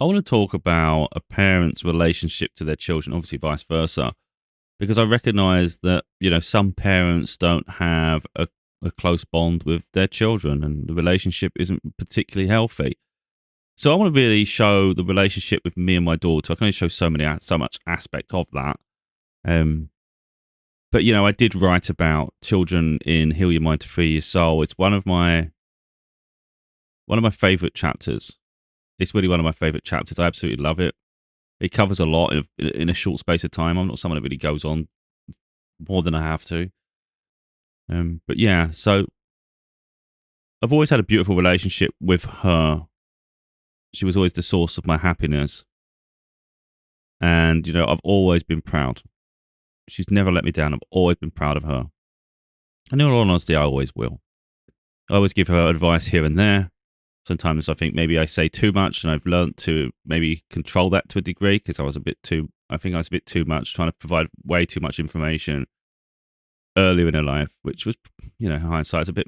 I want to talk about a parent's relationship to their children, obviously vice versa, because I recognize that, some parents don't have a close bond with their children and the relationship isn't particularly healthy. So I want to really show the relationship with me and my daughter. I can only show so much aspect of that. Um, but I did write about children in Heal Your Mind to Free Your Soul. It's one of my favorite chapters. It's really one of my favorite chapters. I absolutely love it. It covers a lot in a short space of time. I'm not someone that really goes on more than I have to. But yeah, so I've always had a beautiful relationship with her. She was always the source of my happiness. And, I've always been proud. She's never let me down. I've always been proud of her. And in all honesty, I always will. I always give her advice here and there. Sometimes I think maybe I say too much, and I've learned to maybe control that to a degree because I think I was a bit too much, trying to provide way too much information earlier in her life, which was, hindsight's a bit,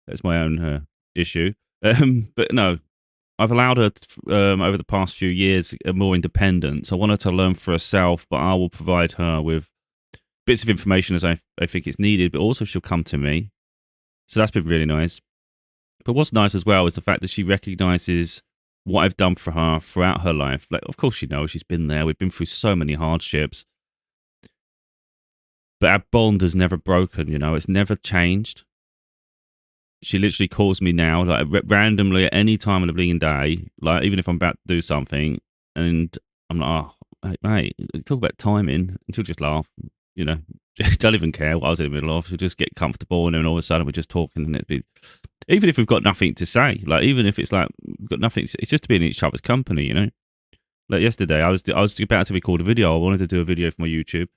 that's my own issue. But no, I've allowed her over the past few years more independence. I want her to learn for herself, but I will provide her with bits of information as I think it's needed, but also she'll come to me. So that's been really nice. But what's nice as well is the fact that she recognizes what I've done for her throughout her life. Like, of course, she knows she's been there. We've been through so many hardships. But our bond has never broken, it's never changed. She literally calls me now, like randomly at any time of the bleeding day, like even if I'm about to do something, and I'm like, oh, hey, mate, talk about timing, and she'll just laugh, don't even care what I was in the middle of. She'll just get comfortable, and then all of a sudden we're just talking, and it'd be, even if we've got nothing to say, like even if it's like we've got nothing, it's just to be in each other's company. Like yesterday, I was about to record a video. I wanted to do a video for my YouTube,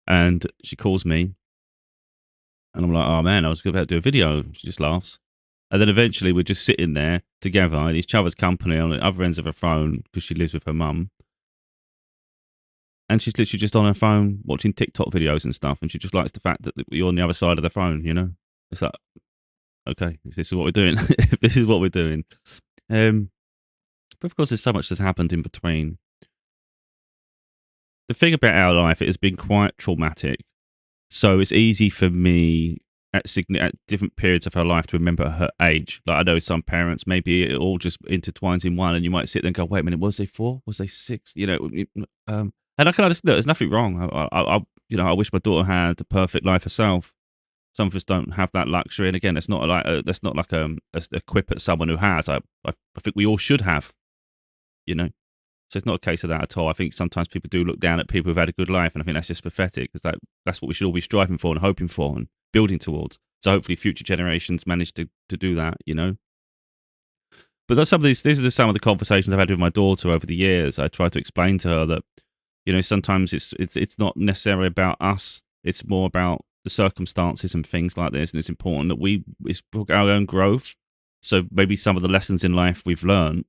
and she calls me, and I'm like, oh man, I was about to do a video. She just laughs. And then eventually we're just sitting there together in each other's company on the other ends of her phone because she lives with her mum. And she's literally just on her phone watching TikTok videos and stuff. And she just likes the fact that you're on the other side of the phone. It's like, okay, this is what we're doing. This is what we're doing. But of course, there's so much that's happened in between. The thing about our life, it has been quite traumatic. So it's easy for me at different periods of her life to remember her age. Like I know some parents, maybe it all just intertwines in one, and you might sit there and go, "Wait a minute, was they 4? Was they 6?" And I can understand. There's nothing wrong. I wish my daughter had the perfect life herself. Some of us don't have that luxury, and again, that's not like a quip at someone who has. I think we all should have. So it's not a case of that at all. I think sometimes people do look down at people who've had a good life, and I think that's just pathetic. Because that's what we should all be striving for and hoping for and building towards. So hopefully future generations manage to do that. But these are some of the conversations I've had with my daughter over the years. I try to explain to her that, sometimes it's not necessarily about us. It's more about the circumstances and things like this. And it's important that it's for our own growth. So maybe some of the lessons in life we've learned,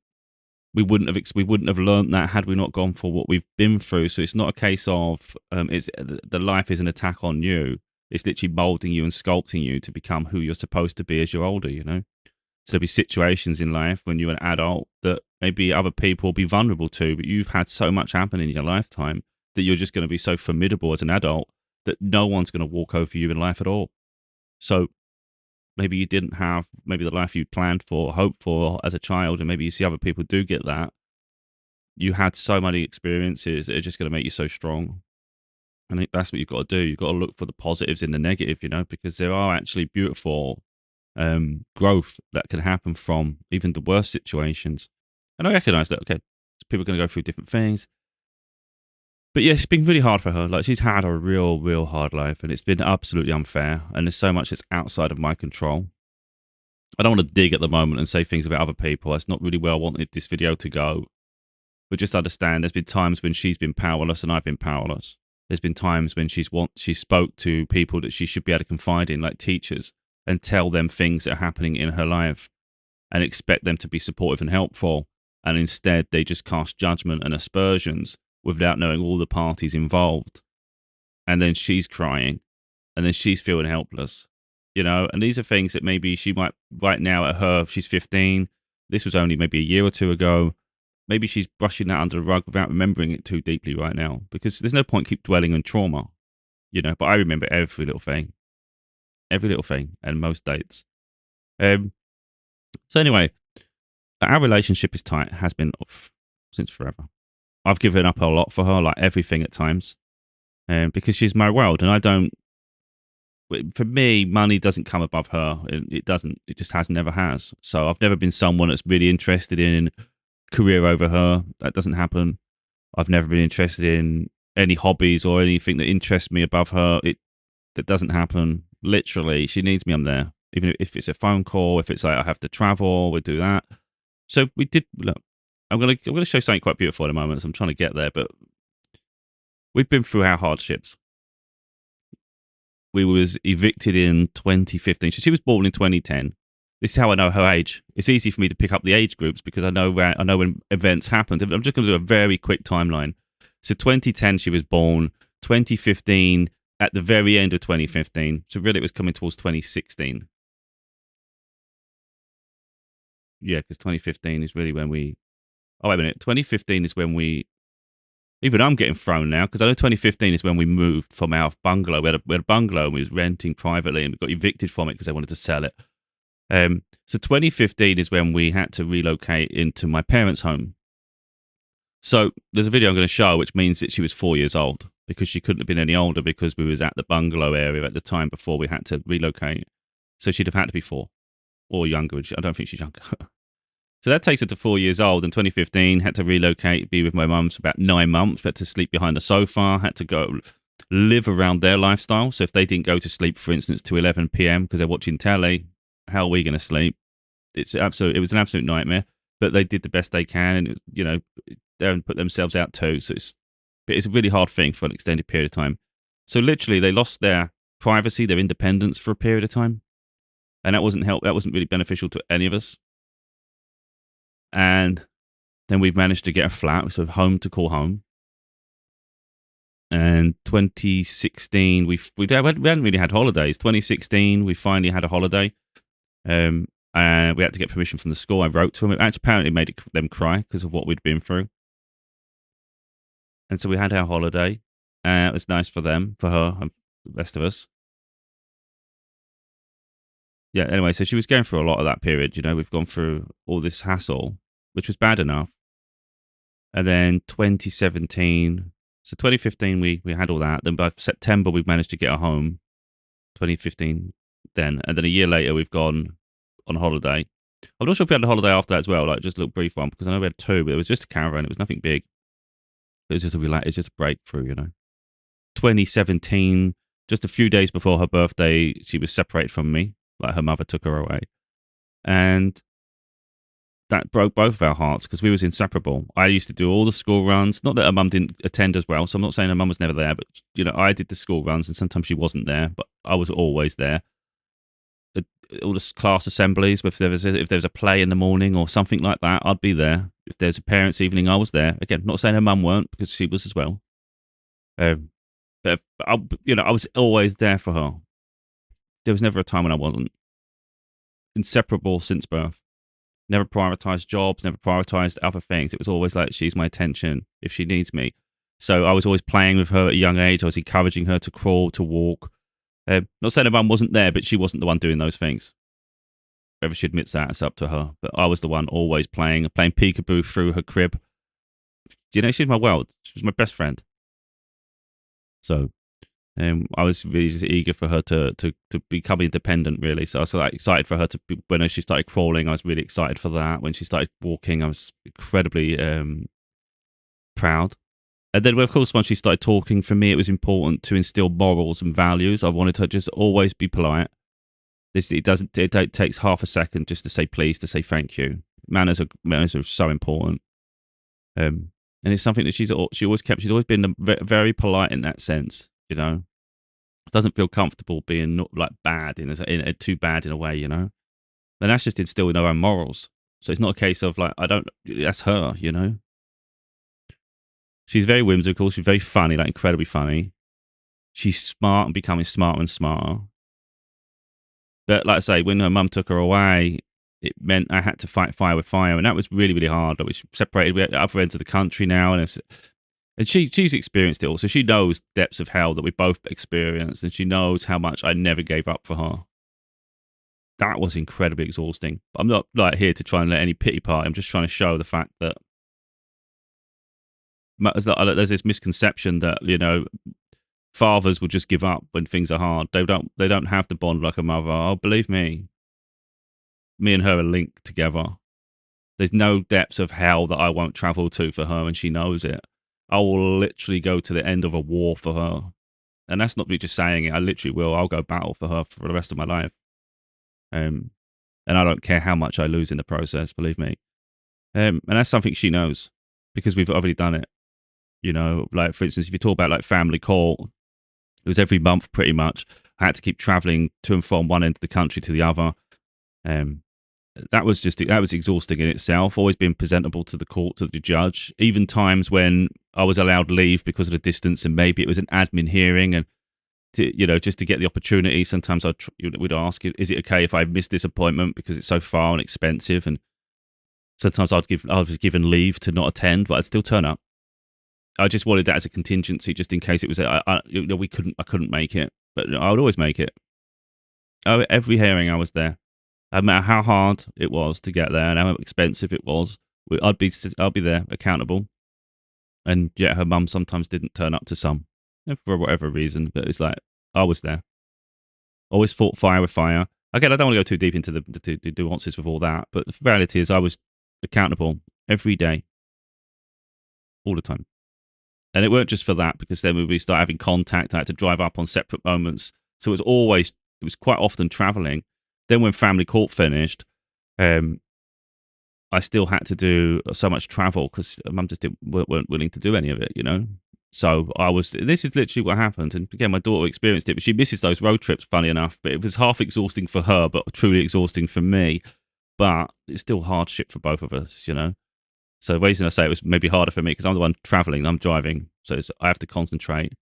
we wouldn't have learned that had we not gone for what we've been through. So it's not a case of it's the life is an attack on you. It's literally molding you and sculpting you to become who you're supposed to be as you're older. So there'll be situations in life when you're an adult that maybe other people will be vulnerable to, but you've had so much happen in your lifetime that you're just going to be so formidable as an adult that no one's going to walk over you in life at all. So maybe you didn't have maybe the life you planned for, hoped for as a child, and maybe you see other people do get that. You had so many experiences that are just going to make you so strong. I think that's what you've got to do. You've got to look for the positives in the negative, because there are actually beautiful growth that can happen from even the worst situations. And I recognize that, okay, people are going to go through different things. But yeah, it's been really hard for her. Like, she's had a real, real hard life, and it's been absolutely unfair. And there's so much that's outside of my control. I don't want to dig at the moment and say things about other people. That's not really where I wanted this video to go. But just understand, there's been times when she's been powerless and I've been powerless. There's been times when she spoke to people that she should be able to confide in, like teachers, and tell them things that are happening in her life and expect them to be supportive and helpful. And instead, they just cast judgment and aspersions without knowing all the parties involved. And then she's crying, and then she's feeling helpless, And these are things that maybe she might, right now she's 15. This was only maybe a year or two ago. maybe she's brushing that under the rug without remembering it too deeply right now, because there's no point keep dwelling on trauma, but I remember every little thing, and most dates. Um, so anyway, our relationship is tight, has been since forever. I've given up a lot for her, like everything at times, because she's my world, and I don't. For me, money doesn't come above her. It doesn't. It just never has. So I've never been someone that's really interested in career over her. That doesn't happen. I've never been interested in any hobbies or anything that interests me above her. That doesn't happen. Literally, she needs me. I'm there. Even if it's a phone call, if it's like I have to travel, we do that. So we did. Look, I'm gonna show something quite beautiful in a moment. So I'm trying to get there, but we've been through our hardships. We was evicted in 2015. She was born in 2010. This is how I know her age. It's easy for me to pick up the age groups because I know when events happened. I'm just going to do a very quick timeline. So 2010 she was born. 2015 at the very end of 2015. So really it was coming towards 2016. Yeah, because 2015 is really when we. Oh wait a minute. 2015 is when we. Even I'm getting thrown now because I know 2015 is when we moved from our bungalow. We had a bungalow and we was renting privately and we got evicted from it because they wanted to sell it. So 2015 is when we had to relocate into my parents' home. So there's a video I'm going to show, which means that she was 4 years old because she couldn't have been any older because we was at the bungalow area at the time before we had to relocate. So she'd have had to be 4 or younger. I don't think she's younger. So that takes her to 4 years old. In 2015, had to relocate, be with my mum for about 9 months. Had to sleep behind the sofa. Had to go live around their lifestyle. So if they didn't go to sleep, for instance, to 11 p.m. because they're watching telly, how are we going to sleep? It was an absolute nightmare. But they did the best they can, and they put themselves out too. So it's a really hard thing for an extended period of time. So literally, they lost their privacy, their independence for a period of time, and that wasn't help. That wasn't really beneficial to any of us. And then we've managed to get a flat, so home to call home. And 2016, we hadn't really had holidays. 2016, we finally had a holiday. And we had to get permission from the school. I wrote to them. It actually apparently made them cry because of what we'd been through. And so we had our holiday. It was nice for them, for her, and the rest of us. Yeah, anyway, so she was going through a lot of that period. We've gone through all this hassle, which was bad enough. And then 2017, so 2015, we had all that. Then by September, we've managed to get a home. 2015 then. And then a year later, we've gone on holiday. I'm not sure if we had a holiday after that as well, like just a little brief one, because I know we had 2, but it was just a caravan. It was nothing big. It was just it's just a breakthrough, 2017, just a few days before her birthday, she was separated from me. Like her mother took her away. And that broke both of our hearts because we was inseparable. I used to do all the school runs. Not that her mum didn't attend as well, so I'm not saying her mum was never there, but I did the school runs, and sometimes she wasn't there, but I was always there. All the class assemblies, if there was a play in the morning or something like that, I'd be there. If there's a parents' evening, I was there. Again, not saying her mum weren't, because she was as well. But I was always there for her. There was never a time when I wasn't. Inseparable since birth. Never prioritized jobs, never prioritized other things. It was always like, she's my attention if she needs me. So I was always playing with her at a young age. I was encouraging her to crawl, to walk. Not saying her mum wasn't there, but she wasn't the one doing those things. Whether she admits that, it's up to her. But I was the one always playing peekaboo through her crib. She's my world. She was my best friend. So I was really just eager for her to become independent, really. So I was like excited for her when she started crawling, I was really excited for that. When she started walking, I was incredibly proud. And then, of course, once she started talking, for me, it was important to instill morals and values. I wanted her to just always be polite. It takes half a second just to say please, to say thank you. Manners are so important. And it's something that she's always been very polite in that sense, Doesn't feel comfortable being not like bad in too bad in a way, And that's just instilled in her own morals. So it's not a case of like, that's her, She's very whimsical. She's very funny, like incredibly funny. She's smart and becoming smarter and smarter. But like I say, when her mum took her away, it meant I had to fight fire with fire, and that was really, really hard. I was separated. We're at the other ends of the country now, and she's experienced it all, so she knows depths of hell that we both experienced, and she knows how much I never gave up for her. That was incredibly exhausting. I'm not like here to try and let any pity party. I'm just trying to show the fact that there's this misconception that fathers will just give up when things are hard. They don't have the bond like a mother. Oh, believe me and her are linked together. There's no depths of hell that I won't travel to for her, and she knows it. I will literally go to the end of a war for her. And that's not me just saying it. I literally will. I'll go battle for her for the rest of my life. And I don't care how much I lose in the process, believe me. And that's something she knows because we've already done it. Like, for instance, if you talk about like family court, it was every month pretty much. I had to keep traveling to and from one end of the country to the other. That was exhausting in itself. Always being presentable to the court, to the judge. Even times when I was allowed leave because of the distance, and maybe it was an admin hearing, and just to get the opportunity. Sometimes we'd ask, "Is it okay if I miss this appointment because it's so far and expensive?" And sometimes I was given leave to not attend, but I'd still turn up. I just wanted that as a contingency, just in case it was I couldn't make it, but I would always make it. Every hearing I was there. No matter how hard it was to get there and how expensive it was, I'd be there, accountable. And yeah, her mum sometimes didn't turn up to some, for whatever reason, but it's like I was there. Always fought fire with fire. Again, I don't want to go too deep into the nuances with all that, but the reality is I was accountable every day, all the time. And it weren't just for that, because then when we start having contact, I had to drive up on separate moments. So it was quite often traveling. Then when family court finished, I still had to do so much travel because mum just weren't willing to do any of it, So this is literally what happened. And again, my daughter experienced it, but she misses those road trips, funny enough. But it was half exhausting for her, but truly exhausting for me. But it's still hardship for both of us, So the reason I say it was maybe harder for me because I'm the one traveling, I'm driving. So I have to concentrate.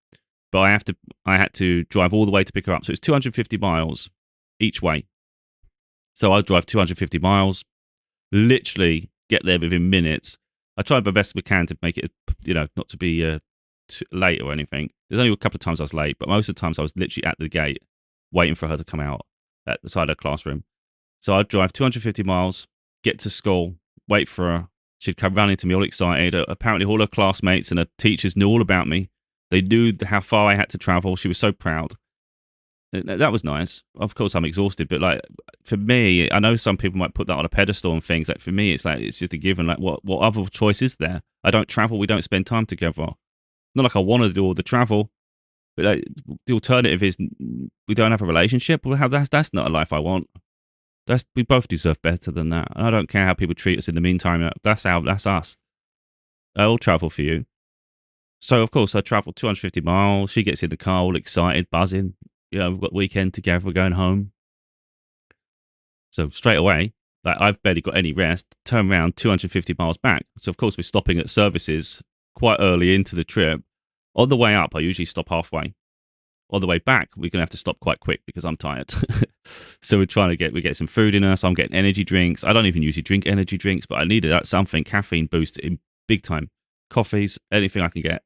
But I had to drive all the way to pick her up. So it's 250 miles each way. So I'll drive 250 miles, literally get there within minutes. I tried my best we can to make it, not to be too late or anything. There's only a couple of times I was late, but most of the times I was literally at the gate waiting for her to come out at the side of the classroom. So I'd drive 250 miles, get to school, wait for her. She'd come running to me all excited. Apparently all her classmates and her teachers knew all about me. They knew how far I had to travel. She was so proud. That was nice. Of course, I'm exhausted, but like for me, I know some people might put that on a pedestal and things. Like for me, it's just a given. Like what other choice is there? I don't travel. We don't spend time together. Not like I want to do all the travel, but like, the alternative is we don't have a relationship. Well, that's not a life I want. We both deserve better than that. And I don't care how people treat us in the meantime. That's us. I'll travel for you. So of course I traveled 250 miles. She gets in the car all excited, buzzing. We've got the weekend together, we're going home. So straight away, like I've barely got any rest, turn around 250 miles back. So of course we're stopping at services quite early into the trip. On the way up, I usually stop halfway. On the way back, we're going to have to stop quite quick because I'm tired. So we get some food in us. I'm getting energy drinks. I don't even usually drink energy drinks, but I needed something, caffeine boost in big time. Coffees, anything I can get.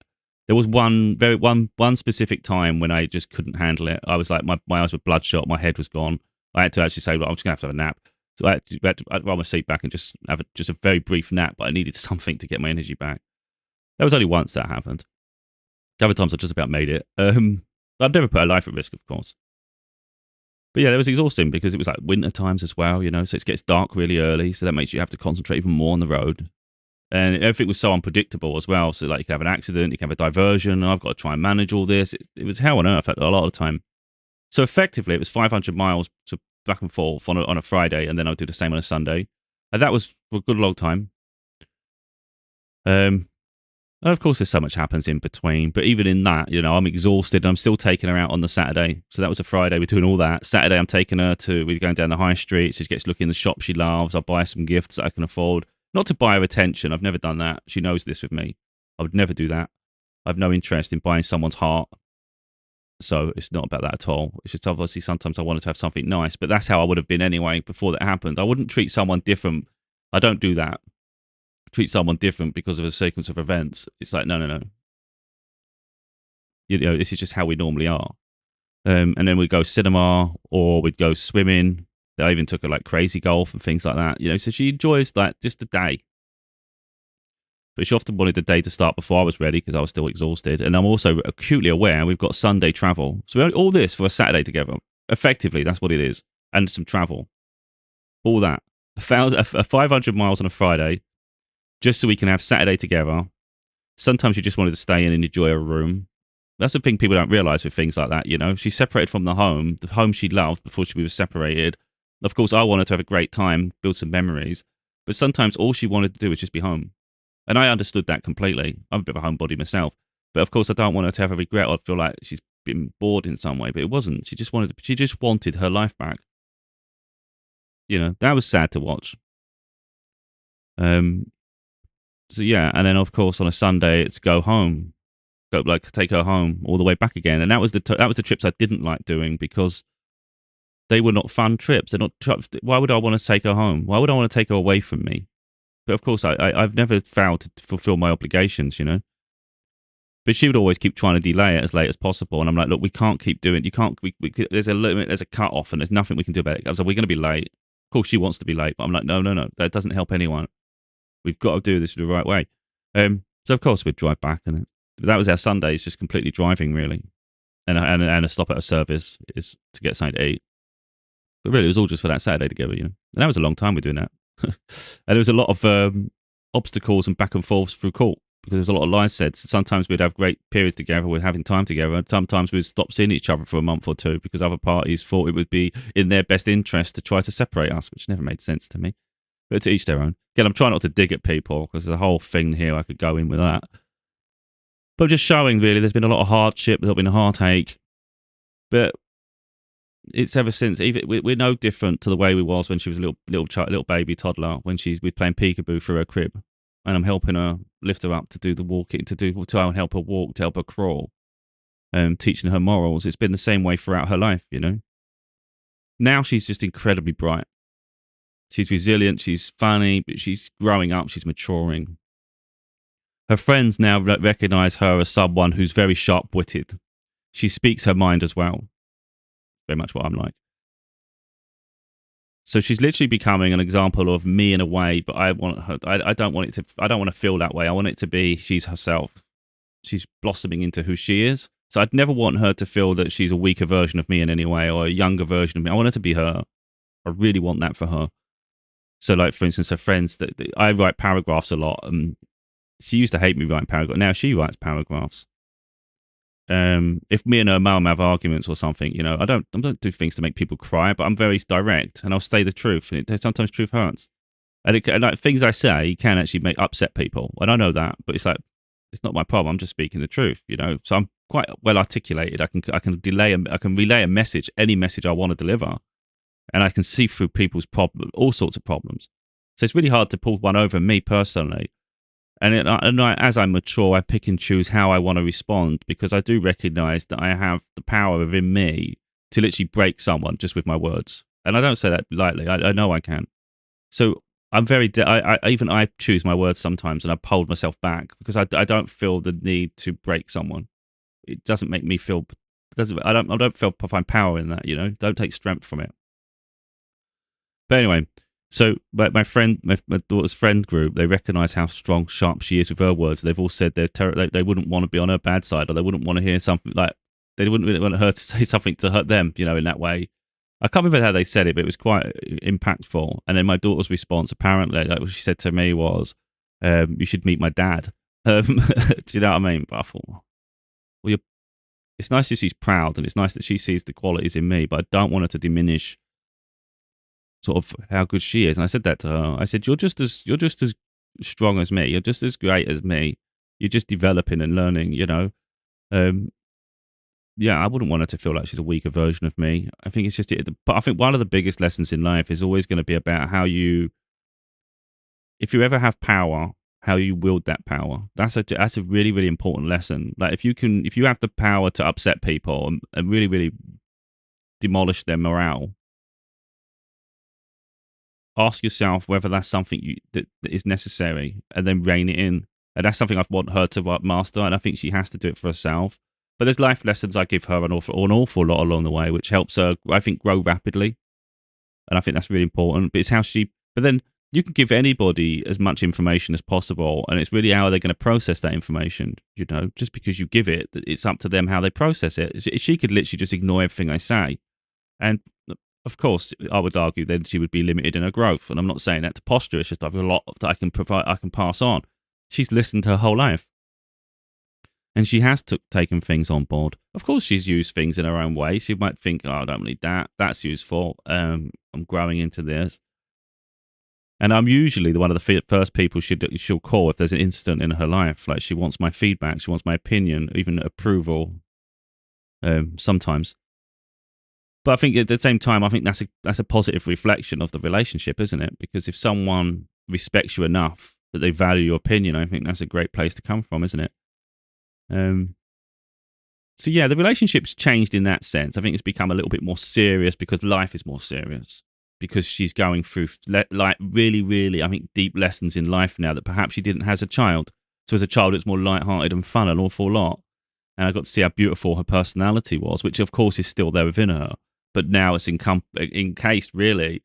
There was one specific time when I just couldn't handle it. I was like, my eyes were bloodshot, my head was gone. I had to actually say, well, I'm just going to have a nap. So I'd roll my seat back and just have a very brief nap, but I needed something to get my energy back. That was only once that happened. The other times I just about made it. I'd never put her life at risk, of course. But yeah, it was exhausting because it was like winter times as well, so it gets dark really early, so that makes you have to concentrate even more on the road. And everything was so unpredictable as well. So like you can have an accident, you can have a diversion. I've got to try and manage all this. It was hell on earth a lot of the time. So effectively, it was 500 miles to back and forth on a Friday, and then I'll do the same on a Sunday. And that was for a good long time. And of course, there's so much happens in between. But even in that, I'm exhausted. I'm still taking her out on the Saturday. So that was a Friday. We're doing all that. Saturday, I'm taking her we're going down the high street. She gets looking in the shop she loves. I'll buy some gifts that I can afford. Not to buy her attention. I've never done that. She knows this with me. I would never do that. I have no interest in buying someone's heart. So it's not about that at all. It's just obviously sometimes I wanted to have something nice, but that's how I would have been anyway before that happened. I wouldn't treat someone different. I don't do that. Treat someone different because of a sequence of events. It's like, no, no, no. You know, this is just how we normally are. And then we'd go cinema or we'd go swimming. I even took her like crazy golf and things like that. You know, so she enjoys like just the day. But she often wanted the day to start before I was ready because I was still exhausted. And I'm also acutely aware we've got Sunday travel. So we had all this for a Saturday together. Effectively, that's what it is. And some travel. All that. 500 miles on a Friday just so we can have Saturday together. Sometimes you just wanted to stay in and enjoy a room. That's the thing people don't realise with things like that, you know. She separated from the home she loved before we were separated. Of course, I wanted to have a great time, build some memories. But sometimes all she wanted to do was just be home. And I understood that completely. I'm a bit of a homebody myself. But of course, I don't want her to have a regret or feel like she's been bored in some way. But it wasn't. She just wanted her life back. You know, that was sad to watch. So yeah, and then of course on a Sunday it's go home, go like take her home all the way back again, and that was the trips I didn't like doing because they were not fun trips. They're not. Why would I want to take her home? Why would I want to take her away from me? But of course I've never failed to fulfill my obligations, you know. But she would always keep trying to delay it as late as possible, and I'm like, look, we can't keep doing. You can't. There's a limit. There's a cut off, and there's nothing we can do about it. I was like, we're going to be late. Of course, she wants to be late, but I'm like, no, no, no. That doesn't help anyone. We've got to do this the right way. So of course we'd drive back, and that was our Sundays, just completely driving really, and a stop at a service is to get something to eat. But really, it was all just for that Saturday together, you know. And that was a long time we were doing that, and there was a lot of obstacles and back and forths through court because there was a lot of lies said. So sometimes we'd have great periods together, we're having time together, and sometimes we'd stop seeing each other for a month or two because other parties thought it would be in their best interest to try to separate us, which never made sense to me. But to each their own. Again, I'm trying not to dig at people because there's a whole thing here I could go in with that. But just showing really there's been a lot of hardship, there's been a heartache. But it's ever since, even we're no different to the way we was when she was a little baby toddler, when we're playing peekaboo through her crib. And I'm helping her lift her up to do the walking, to help her walk, to help her crawl, teaching her morals. It's been the same way throughout her life, you know. Now she's just incredibly bright. She's resilient, she's funny, but she's growing up, she's maturing. Her friends now recognise her as someone who's very sharp-witted. She speaks her mind as well. Very much what I'm like. So she's literally becoming an example of me in a way, but I want her. I don't want to feel that way. I want it to be she's herself. She's blossoming into who she is. So I'd never want her to feel that she's a weaker version of me in any way or a younger version of me. I want her to be her. I really want that for her. So, like, for instance, her friends, I write paragraphs a lot. She used to hate me writing paragraphs. Now she writes paragraphs. If me and her mum have arguments or something, you know, I don't do things to make people cry, but I'm very direct and I'll say the truth. And sometimes truth hurts. And like, things I say can actually upset people. And I know that, but it's like, it's not my problem. I'm just speaking the truth, you know. So I'm quite well articulated. I can relay a message, any message I want to deliver. And I can see through people's problems, all sorts of problems. So it's really hard to pull one over me personally. And as I mature, I pick and choose how I want to respond because I do recognize that I have the power within me to literally break someone just with my words. And I don't say that lightly. I know I can. So I'm I choose my words sometimes and I hold myself back because I don't feel the need to break someone. It doesn't make me feel, I don't find power in that, you know, don't take strength from it. But anyway, so my daughter's friend group, they recognise how sharp she is with her words. They've all said they wouldn't want to be on her bad side, or they wouldn't want to hear something like they wouldn't really want her to say something to hurt them, you know, in that way. I can't remember how they said it, but it was quite impactful. And then my daughter's response, apparently, like what she said to me was, "You should meet my dad." Do you know what I mean? But I thought, well, it's nice that she's proud, and it's nice that she sees the qualities in me, but I don't want her to diminish sort of how good she is. And I said that to her. I said, you're just as strong as me. You're just as great as me. You're just developing and learning, you know. Yeah, I wouldn't want her to feel like she's a weaker version of me. I think it's just, but I think one of the biggest lessons in life is always going to be about how if you ever have power, how you wield that power. That's a really, really important lesson. Like if you have the power to upset people and really, really demolish their morale, ask yourself whether that's something that is necessary, and then rein it in. And that's something I want her to master, and I think she has to do it for herself. But there's life lessons I give her an awful lot along the way, which helps her, I think, grow rapidly. And I think that's really important. But it's how she. But then you can give anybody as much information as possible, and it's really how they're going to process that information. You know, just because you give it, it's up to them how they process it. She could literally just ignore everything I say, and of course, I would argue then she would be limited in her growth. And I'm not saying that to posture. It's just I've got a lot that I can provide, I can pass on. She's listened her whole life, and she has taken things on board. Of course, she's used things in her own way. She might think, "Oh, I don't need that. That's useful. I'm growing into this." And I'm usually the one of the first people she'll call if there's an incident in her life. Like she wants my feedback, she wants my opinion, even approval. Sometimes. But I think at the same time, I think that's a positive reflection of the relationship, isn't it? Because if someone respects you enough that they value your opinion, I think that's a great place to come from, isn't it? Um, so yeah, the relationship's changed in that sense. I think it's become a little bit more serious because life is more serious. Because she's going through like really, really, I think, deep lessons in life now that perhaps she didn't as a child. So as a child, it's more lighthearted and fun, an awful lot. And I got to see how beautiful her personality was, which of course is still there within her. But now it's encased really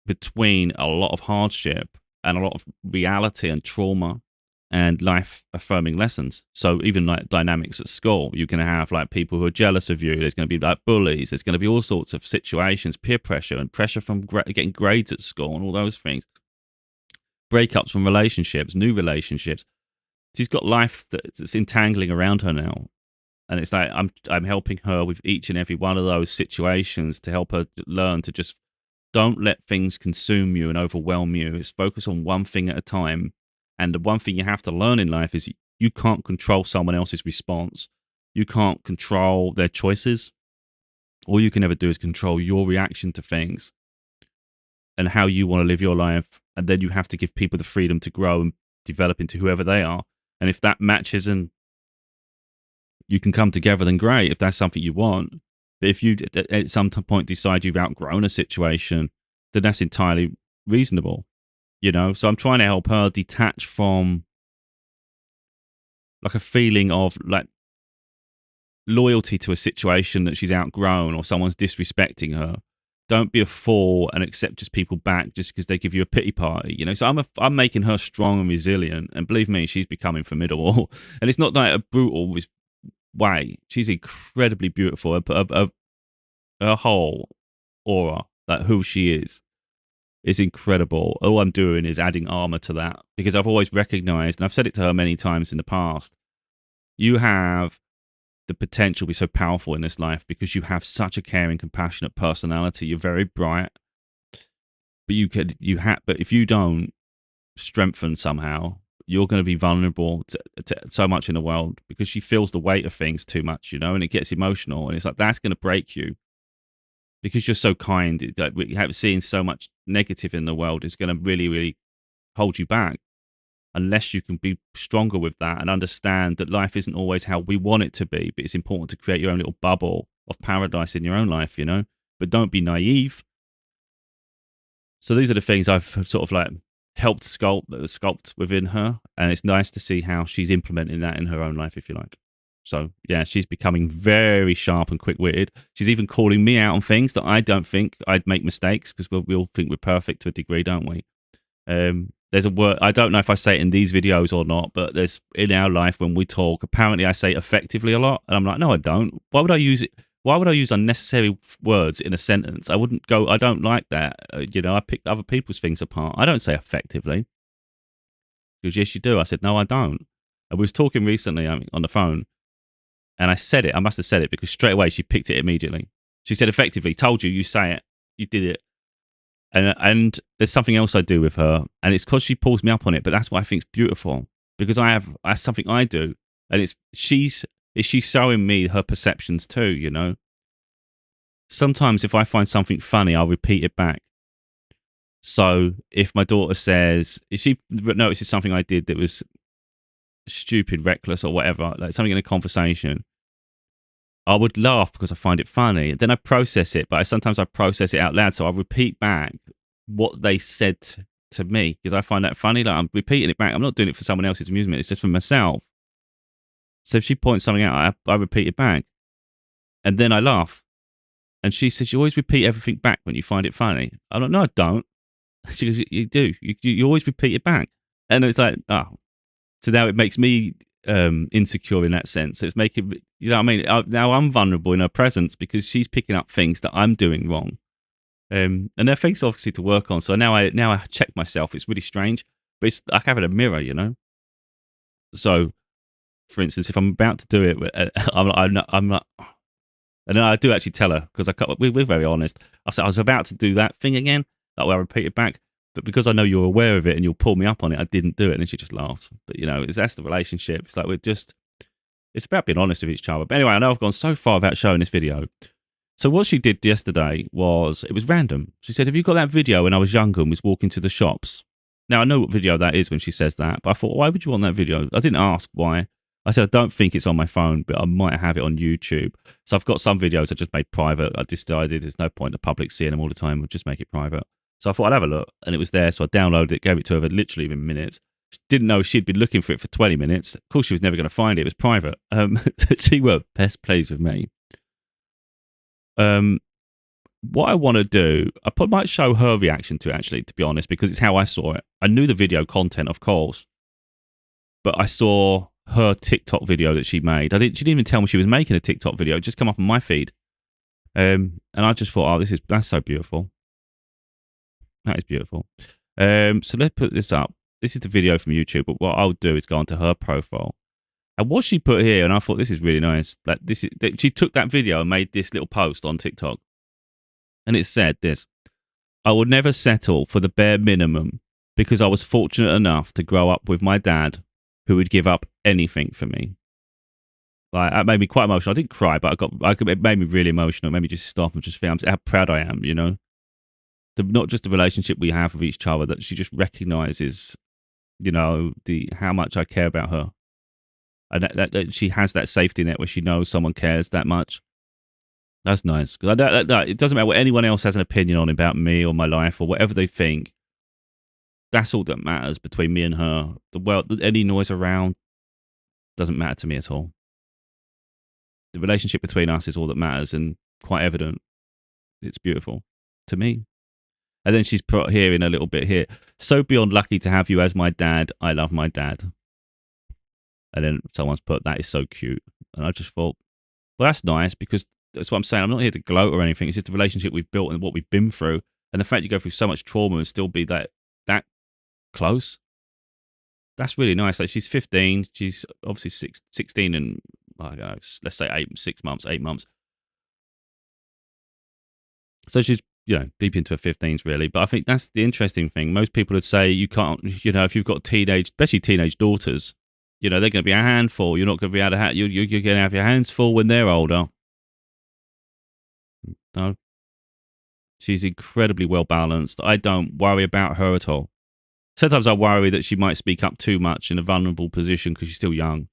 between a lot of hardship and a lot of reality and trauma and life affirming lessons. So even like dynamics at school, you're going to have like people who are jealous of you. There's going to be like bullies. There's going to be all sorts of situations, peer pressure and pressure from getting grades at school and all those things. Breakups from relationships, new relationships. She's got life that's entangling around her now. And it's like I'm helping her with each and every one of those situations to help her learn to just don't let things consume you and overwhelm you. It's focus on one thing at a time. And the one thing you have to learn in life is you can't control someone else's response. You can't control their choices. All you can ever do is control your reaction to things and how you want to live your life. And then you have to give people the freedom to grow and develop into whoever they are. And if that matches and you can come together, then great, if that's something you want. But if you at some point decide you've outgrown a situation, then that's entirely reasonable, you know? So I'm trying to help her detach from like a feeling of like loyalty to a situation that she's outgrown or someone's disrespecting her. Don't be a fool and accept just people back just because they give you a pity party, you know? So I'm making her strong and resilient. And believe me, she's becoming formidable. And it's not like a brutal way. She's incredibly beautiful. Her whole aura, like who she is incredible. All I'm doing is adding armor to that because I've always recognized, and I've said it to her many times in the past, you have the potential to be so powerful in this life because you have such a caring, compassionate personality. You're very bright, but but if you don't strengthen somehow, you're going to be vulnerable to so much in the world because she feels the weight of things too much, you know, and it gets emotional. And it's like, that's going to break you because you're so kind. That seeing so much negative in the world is going to really, really hold you back unless you can be stronger with that and understand that life isn't always how we want it to be. But it's important to create your own little bubble of paradise in your own life, you know, but don't be naive. So these are the things I've sort of like helped sculpt within her. And it's nice to see how she's implementing that in her own life, if you like. So yeah, she's becoming very sharp and quick-witted. She's even calling me out on things that I don't think I'd make mistakes because we all think we're perfect to a degree, don't we? There's a word, I don't know if I say it in these videos or not, but there's in our life when we talk, apparently I say effectively a lot. And I'm like, no, I don't. Why would I use it? Why would I use unnecessary words in a sentence? I wouldn't go, I don't like that. You know, I pick other people's things apart. I don't say effectively. Because yes, you do. I said, no, I don't. And we was talking recently on the phone and I said it. I must have said it because straight away she picked it immediately. She said, effectively, told you, you say it. You did it. And there's something else I do with her, and it's because she pulls me up on it. But that's what I think is beautiful because that's something I do, and she's showing me her perceptions too. You know, sometimes if I find something funny, I'll repeat it back, So if my daughter says, if she notices something I did that was stupid, reckless, or whatever, like something in a conversation, I would laugh because I find it funny. Then I process it, but sometimes I process it out loud. So I repeat back what they said to me because I find that funny. Like I'm repeating it back. I'm not doing it for someone else's amusement. It's just for myself. So if she points something out, I repeat it back, and then I laugh. And she says, "You always repeat everything back when you find it funny." I'm like, "No, I don't." She goes, "You do. You always repeat it back." And it's like, oh, so now it makes me insecure in that sense. So it's making, you know what I mean? Now I'm vulnerable in her presence because she's picking up things that I'm doing wrong. And there are things obviously to work on. So now I check myself. It's really strange, but it's like having a mirror, you know? So, for instance, if I'm about to do it, I'm not, and then I do actually tell her because we're very honest. I said I was about to do that thing again, that way I repeat it back. But because I know you're aware of it and you'll pull me up on it, I didn't do it. And then she just laughs. But, you know, that's the relationship. It's like it's about being honest with each other. But anyway, I know I've gone so far without showing this video. So what she did yesterday was, it was random. She said, "Have you got that video when I was younger and was walking to the shops?" Now, I know what video that is when she says that, but I thought, why would you want that video? I didn't ask why. I said, I don't think it's on my phone, but I might have it on YouTube. So I've got some videos I just made private. I decided there's no point in the public seeing them all the time. We'll just make it private. So I thought I'd have a look, and it was there. So I downloaded it, gave it to her literally within minutes. Didn't know she'd been looking for it for 20 minutes. Of course, she was never going to find it. It was private. She were best pleased with me. What I want to do, might show her reaction to it, actually, to be honest, because it's how I saw it. I knew the video content, of course, but I saw her TikTok video that she made. She didn't even tell me she was making a TikTok video. It just come up on my feed. And I just thought, oh, that's so beautiful. That is beautiful. So let's put this up. This is the video from YouTube, but what I'll do is go onto her profile. And what she put here, and I thought this is really nice. Like she took that video and made this little post on TikTok. And it said this: "I would never settle for the bare minimum because I was fortunate enough to grow up with my dad who would give up anything for me." Like, that made me quite emotional. I didn't cry, but it made me really emotional. It made me just stop and just feel how proud I am, you know? Not just the relationship we have with each other, that she just recognizes, you know, how much I care about her. And that she has that safety net where she knows someone cares that much. That's nice. Because it doesn't matter what anyone else has an opinion on about me or my life or whatever they think. That's all that matters between me and her. The world, any noise around doesn't matter to me at all. The relationship between us is all that matters, and quite evident. It's beautiful to me. And then she's put here in a little bit here: "So beyond lucky to have you as my dad. I love my dad." And then someone's put, "That is so cute." And I just thought, well, that's nice, because that's what I'm saying. I'm not here to gloat or anything. It's just the relationship we've built and what we've been through. And the fact you go through so much trauma and still be that close, that's really nice. Like, she's 15. She's obviously 16 and, I don't know, let's say 8 months. So she's, you know, deep into her 15s, really. But I think that's the interesting thing. Most people would say you can't, you know, if you've got especially teenage daughters, you know, they're going to be a handful. You're not going to be able to you're going to have your hands full when they're older. No. She's incredibly well balanced. I don't worry about her at all. Sometimes I worry that she might speak up too much in a vulnerable position because she's still young.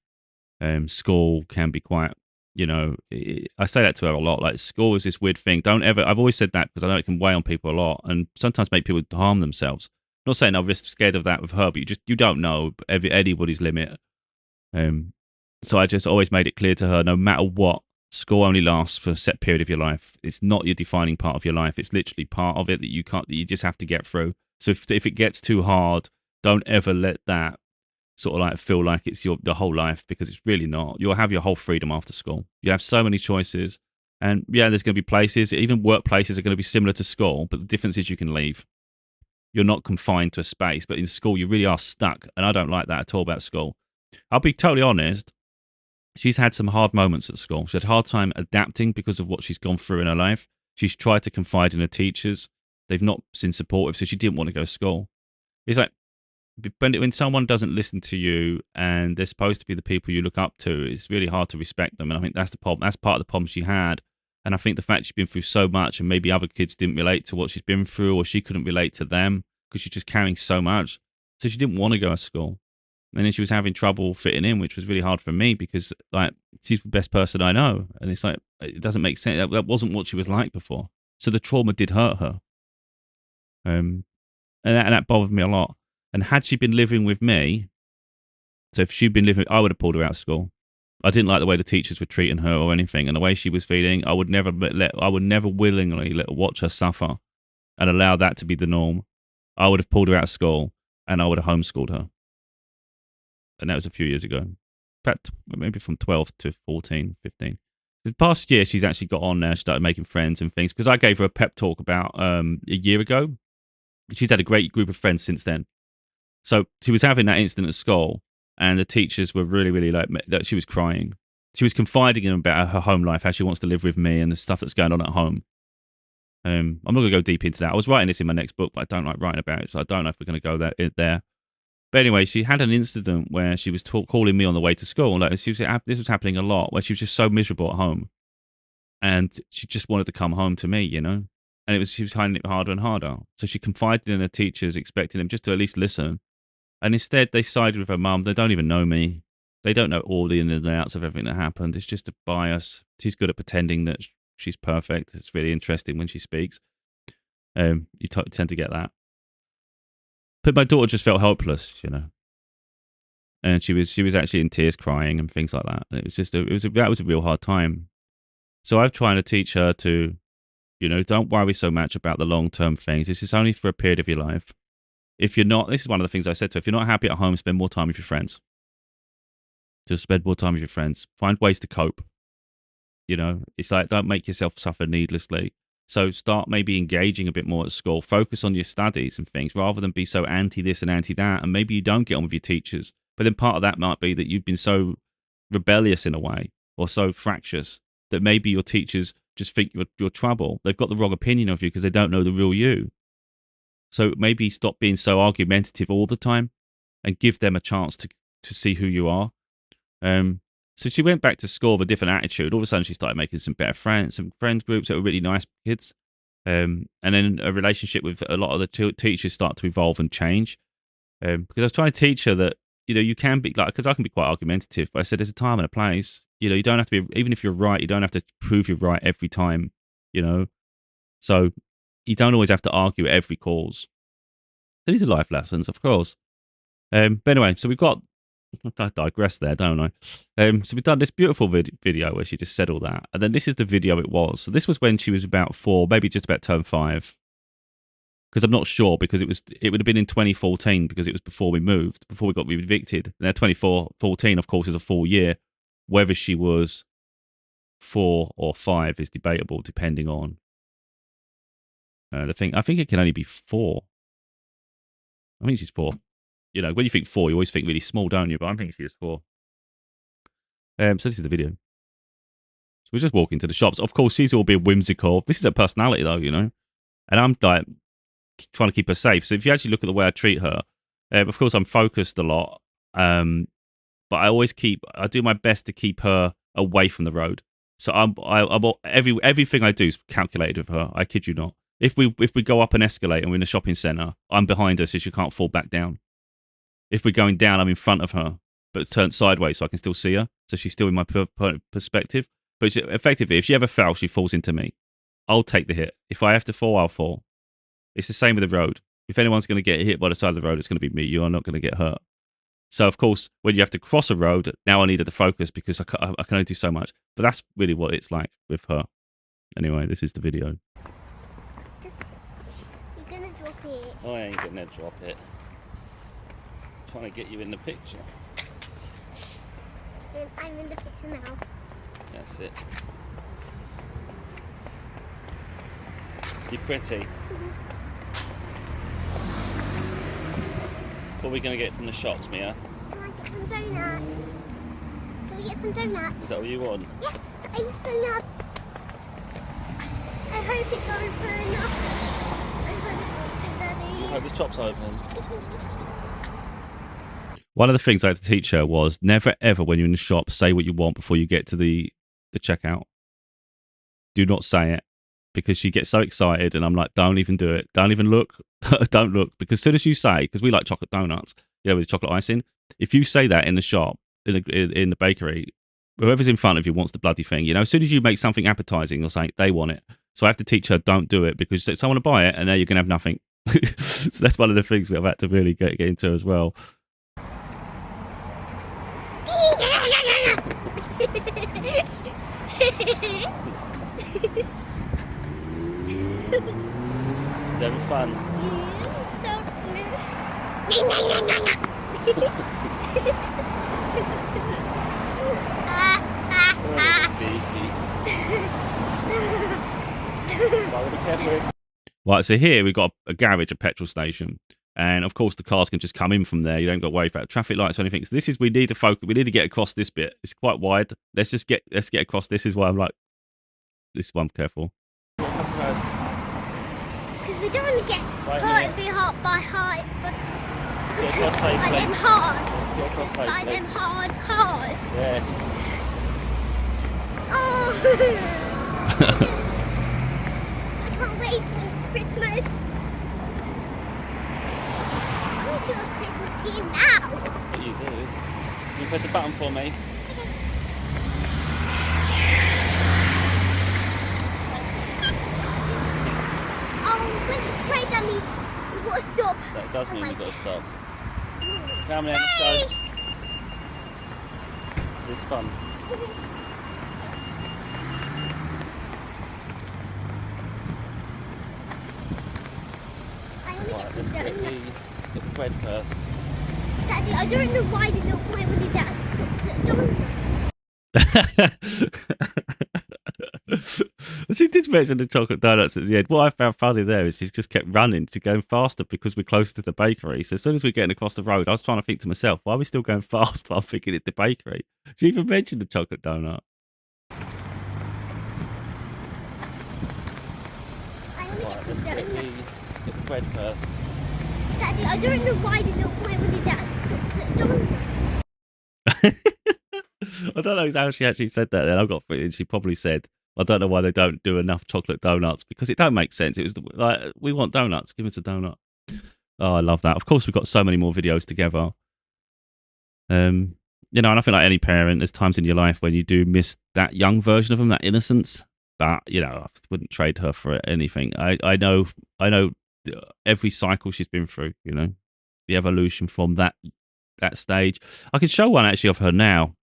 School can be quite, you know, I say that to her a lot. Like, school is this weird thing. I've always said that because I know it can weigh on people a lot and sometimes make people harm themselves. I'm not saying I'm scared of that with her, but you don't know anybody's limit. So I just always made it clear to her, no matter what, school only lasts for a set period of your life. It's not your defining part of your life. It's literally part of it that you just have to get through. So if it gets too hard, don't ever let that sort of like feel like it's the whole life, because it's really not. You'll have your whole freedom after school. You have so many choices. And yeah, there's going to be places, even workplaces are going to be similar to school, but the difference is you can leave. You're not confined to a space, but in school you really are stuck. And I don't like that at all about school. I'll be totally honest. She's had some hard moments at school. She had a hard time adapting because of what she's gone through in her life. She's tried to confide in her teachers. They've not been supportive, so she didn't want to go to school. It's like, when someone doesn't listen to you and they're supposed to be the people you look up to, it's really hard to respect them. And I think that's the problem. That's part of the problem she had. And I think the fact she's been through so much and maybe other kids didn't relate to what she's been through or she couldn't relate to them because she's just carrying so much. So she didn't want to go to school. And then she was having trouble fitting in, which was really hard for me because like she's the best person I know. And it's like, it doesn't make sense. That wasn't what she was like before. So the trauma did hurt her. And that bothered me a lot. And had she been living with me, so if she'd been living, I would have pulled her out of school. I didn't like the way the teachers were treating her or anything, and the way she was feeling. I would never willingly watch her suffer and allow that to be the norm. I would have pulled her out of school and I would have homeschooled her. And that was a few years ago. In fact, maybe from 12 to 14, 15. The past year, she's actually got on now. She started making friends and things because I gave her a pep talk about a year ago. She's had a great group of friends since then. So she was having that incident at school, and the teachers were really, really like that. She was crying. She was confiding in them about her home life, how she wants to live with me, and the stuff that's going on at home. I'm not going to go deep into that. I was writing this in my next book, but I don't like writing about it, so I don't know if we're going to go there. But anyway, she had an incident where she was calling me on the way to school. Like this was happening a lot, where she was just so miserable at home, and she just wanted to come home to me, you know. And she was finding it harder and harder. So she confided in her teachers, expecting them just to at least listen. And instead, they sided with her mum. They don't even know me. They don't know all the ins and outs of everything that happened. It's just a bias. She's good at pretending that she's perfect. It's really interesting when she speaks. You tend to get that. But my daughter just felt helpless, you know. And she was actually in tears, crying and things like that. And that was a real hard time. So I'm trying to teach her to, you know, don't worry so much about the long-term things. This is only for a period of your life. If you're not, this is one of the things I said to her, if you're not happy at home, spend more time with your friends. Just spend more time with your friends. Find ways to cope. You know, it's like, don't make yourself suffer needlessly. So start maybe engaging a bit more at school. Focus on your studies and things rather than be so anti this and anti that. And maybe you don't get on with your teachers. But then part of that might be that you've been so rebellious in a way or so fractious that maybe your teachers just think you're trouble. They've got the wrong opinion of you because they don't know the real you. So maybe stop being so argumentative all the time and give them a chance to see who you are. So she went back to school with a different attitude. All of a sudden, she started making some better friends, some friend groups that were really nice kids. And then a relationship with a lot of the teachers start to evolve and change. Because I was trying to teach her that, you know, you can be like, because I can be quite argumentative, but I said there's a time and a place. You know, you don't have to be, even if you're right, you don't have to prove you're right every time, you know. So you don't always have to argue at every cause. These are life lessons, of course. But anyway, so we've got, I digress there, don't I? So we've done this beautiful video where she just said all that. And then this is the video it was. So this was when she was about 4, maybe just about term 5. Because I'm not sure, because it would have been in 2014 because it was before we moved, before we got evicted. Now 2014, of course, is a full year. Whether she was 4 or 5 is debatable depending on the thing. I think it can only be 4. I think she's 4. You know, when you think 4, you always think really small, don't you? But I think she was 4. So this is the video. So we're just walking to the shops. Of course, she's all being whimsical. This is her personality, though, you know. And I'm like trying to keep her safe. So if you actually look at the way I treat her, of course, I'm focused a lot. But I do my best to keep her away from the road. So everything I do is calculated with her. I kid you not. If we go up an escalator and we're in a shopping centre, I'm behind her so she can't fall back down. If we're going down, I'm in front of her, but turned sideways so I can still see her. So she's still in my perspective. But effectively, if she ever falls, she falls into me. I'll take the hit. If I have to fall, I'll fall. It's the same with the road. If anyone's going to get hit by the side of the road, it's going to be me. You are not going to get hurt. So, of course, when you have to cross a road, now I needed to focus because I can only do so much. But that's really what it's like with her. Anyway, this is the video. You're going to drop it. Oh, I ain't going to drop it. Trying to get you in the picture. I'm in the picture now. That's it. You're pretty. What are we going to get from the shops, Mia? Can I get some donuts? Can we get some donuts? Is that what you want? Yes, I eat donuts. I hope it's open. I hope it's open, Daddy. I hope the shop's open. One of the things I had to teach her was never ever when you're in the shop say what you want before you get to the checkout. do not say it, because she gets so excited, and I'm like, don't even do it. Don't even look. Don't look. Because as soon as you say, because we like chocolate donuts, with chocolate icing, if you say that in the shop, in the bakery, whoever's in front of you wants the bloody thing. As soon as you make something appetizing or something, they want it. So I have to teach her, don't do it, because someone will buy it, and now you're going to have nothing. So that's one of the things we've had to really get into as well. Having fun. Right, so here we've got a garage, a petrol station, and of course the cars can just come in from there. You don't got to worry about traffic lights or anything. So this is, we need to focus. We need to get across this bit. It's quite wide. Let's get across. This is why I'm like, this one, careful. Because we don't want to get hurt and be hurt by height. By them hard cars. Yes. Oh. I can't wait till it's Christmas. I wish it was Christmas here now. But you do. Can you press a button for me? Oh, when it's played, that means we've got to stop. That does mean you've got to stop. Tell me, Yay! let's go. Is this fun? Let's get the bread first. Daddy, I don't know why the little boy wanted that donut. She did mention the chocolate donuts at the end. What I found funny there is she just kept running. She's going faster because we're closer to the bakery. So as soon as we're getting across the road, I was trying to think to myself, why are we still going fast while I'm thinking it's the bakery? She even mentioned the chocolate donut. Let's get the bread first. Daddy, I don't know why the little boy wanted that donut. I don't know how she actually said that. Then I got feeling she probably said, I don't know why they don't do enough chocolate donuts, because it don't make sense. It was like, we want donuts, give us a donut. Oh, I love that. Of course, we've got so many more videos together. And I feel like any parent, there's times in your life when you do miss that young version of them, that innocence. But I wouldn't trade her for anything. I know every cycle she's been through. The evolution from that stage. I can show one actually of her now.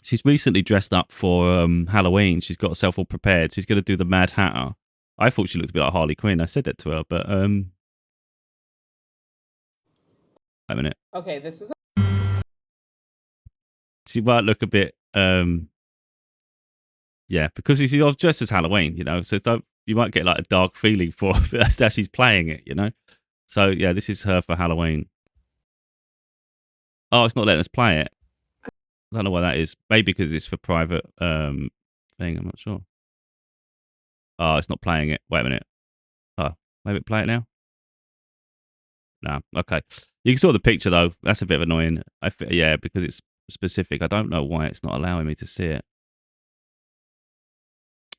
She's recently dressed up for Halloween. She's got herself all prepared. She's going to do the Mad Hatter. I thought she looked a bit like Harley Quinn. I said that to her, but wait a minute. Okay, this is. She might look a bit, because I was dressed as Halloween, so you might get like a dark feeling for her, but that's how she's playing it, So yeah, this is her for Halloween. Oh, it's not letting us play it. I don't know why that is. Maybe because it's for private thing. I'm not sure. Oh, it's not playing it. Wait a minute. Oh, maybe play it now. No. Okay. You can saw the picture though. That's a bit annoying. Because it's specific. I don't know why it's not allowing me to see it.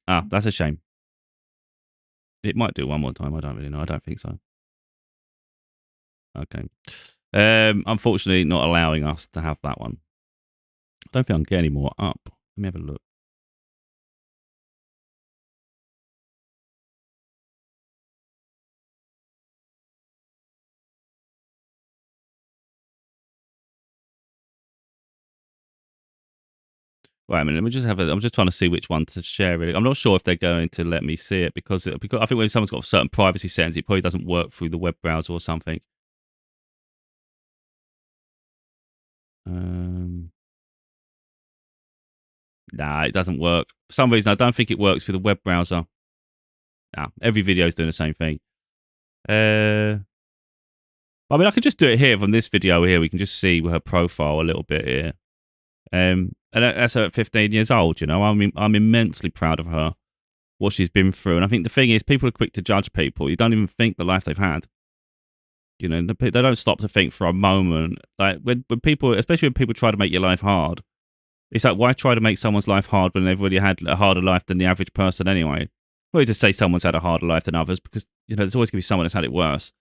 Ah, that's a shame. It might do it one more time. I don't really know. I don't think so. Okay. Unfortunately, not allowing us to have that one. I don't think I can get any more up. Let me have a look. Wait a minute. Let me just I'm just trying to see which one to share. Really, I'm not sure if they're going to let me see it because I think when someone's got certain privacy settings, it probably doesn't work through the web browser or something. Nah, it doesn't work. For some reason, I don't think it works through the web browser. Nah, every video is doing the same thing. I mean, I could just do it here from this video here. We can just see her profile a little bit here. And that's her at 15 years old, I'm immensely proud of her, what she's been through. And I think the thing is, people are quick to judge people. You don't even think the life they've had. They don't stop to think for a moment. Like when people, especially when people try to make your life hard, It's like, why try to make someone's life hard when they've already had a harder life than the average person anyway? Well, you just say someone's had a harder life than others because, there's always going to be someone that's had it worse.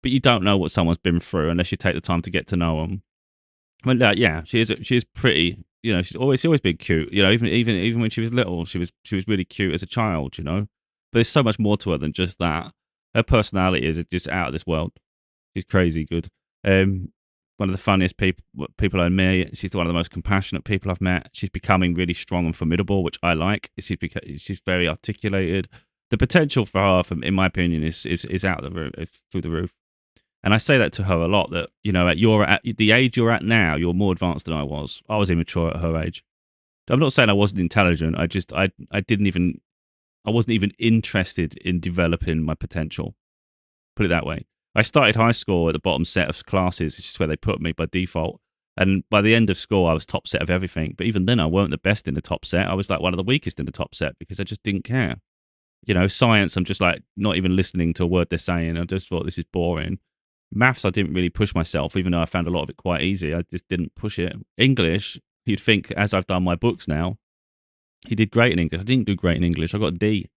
But you don't know what someone's been through unless you take the time to get to know them. Well, yeah, she is pretty. She's always been cute. Even when she was little, she was really cute as a child. But there's so much more to her than just that. Her personality is just out of this world. She's crazy good. Um, One of the funniest people I met. She's one of the most compassionate people I've met. She's becoming really strong and formidable, which I like. She's very articulated. The potential for her, in my opinion, is out of the roof, through the roof. And I say that to her a lot. That at the age you're at now, you're more advanced than I was. I was immature at her age. I'm not saying I wasn't intelligent. I wasn't even interested in developing my potential. Put it that way. I started high school at the bottom set of classes. It's just where they put me by default. And by the end of school, I was top set of everything. But even then, I weren't the best in the top set. I was like one of the weakest in the top set because I just didn't care. Science, I'm just like not even listening to a word they're saying. I just thought this is boring. Maths, I didn't really push myself, even though I found a lot of it quite easy. I just didn't push it. English, you'd think, as I've done my books now, he did great in English. I didn't do great in English. I got a D.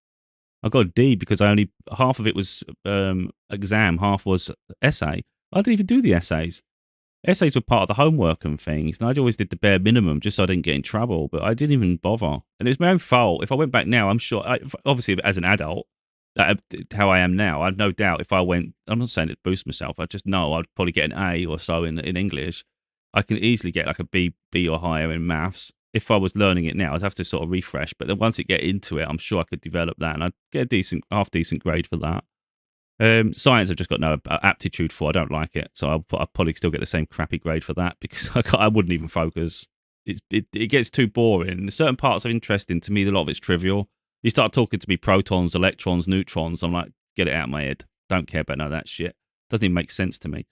I got a D because half of it was exam, half was essay. I didn't even do the essays. Essays were part of the homework and things, and I always did the bare minimum just so I didn't get in trouble, but I didn't even bother. And it was my own fault. If I went back now, I'm sure, obviously as an adult, how I am now, I've no doubt if I went, I'm not saying it boost myself, I just know I'd probably get an A or so in English. I can easily get like a B or higher in maths. If I was learning it now, I'd have to sort of refresh. But then once I get into it, I'm sure I could develop that, and I'd get a half decent grade for that. Science, I've just got no aptitude for. I don't like it, so I'll probably still get the same crappy grade for that because I wouldn't even focus. It gets too boring. Certain parts are interesting to me. A lot of it's trivial. You start talking to me protons, electrons, neutrons. I'm like, get it out of my head. Don't care about none of that shit. Doesn't even make sense to me.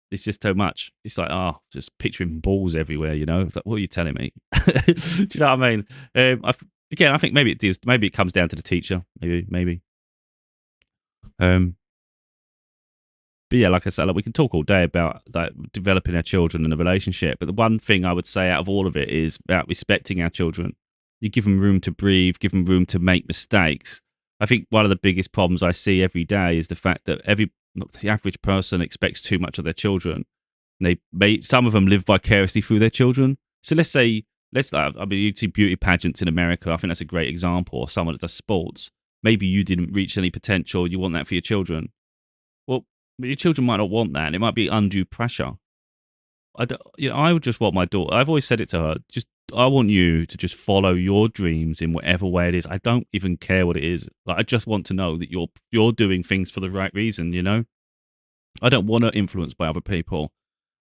It's just too much. It's like, just picturing balls everywhere, It's like, what are you telling me? Do you know what I mean? I think maybe it does. Maybe it comes down to the teacher. Maybe. But yeah, like I said, we can talk all day about like developing our children and the relationship. But the one thing I would say out of all of it is about respecting our children. You give them room to breathe, give them room to make mistakes. I think one of the biggest problems I see every day is the fact that the average person expects too much of their children. Some of them live vicariously through their children. So you see beauty pageants in America. I think that's a great example. Or someone that does sports. Maybe you didn't reach any potential. You want that for your children. Well, your children might not want that. And it might be undue pressure. I would just want my daughter. I've always said it to her. I want you to just follow your dreams in whatever way it is. I don't even care what it is. Like, I just want to know that you're doing things for the right reason. I don't want her influenced by other people.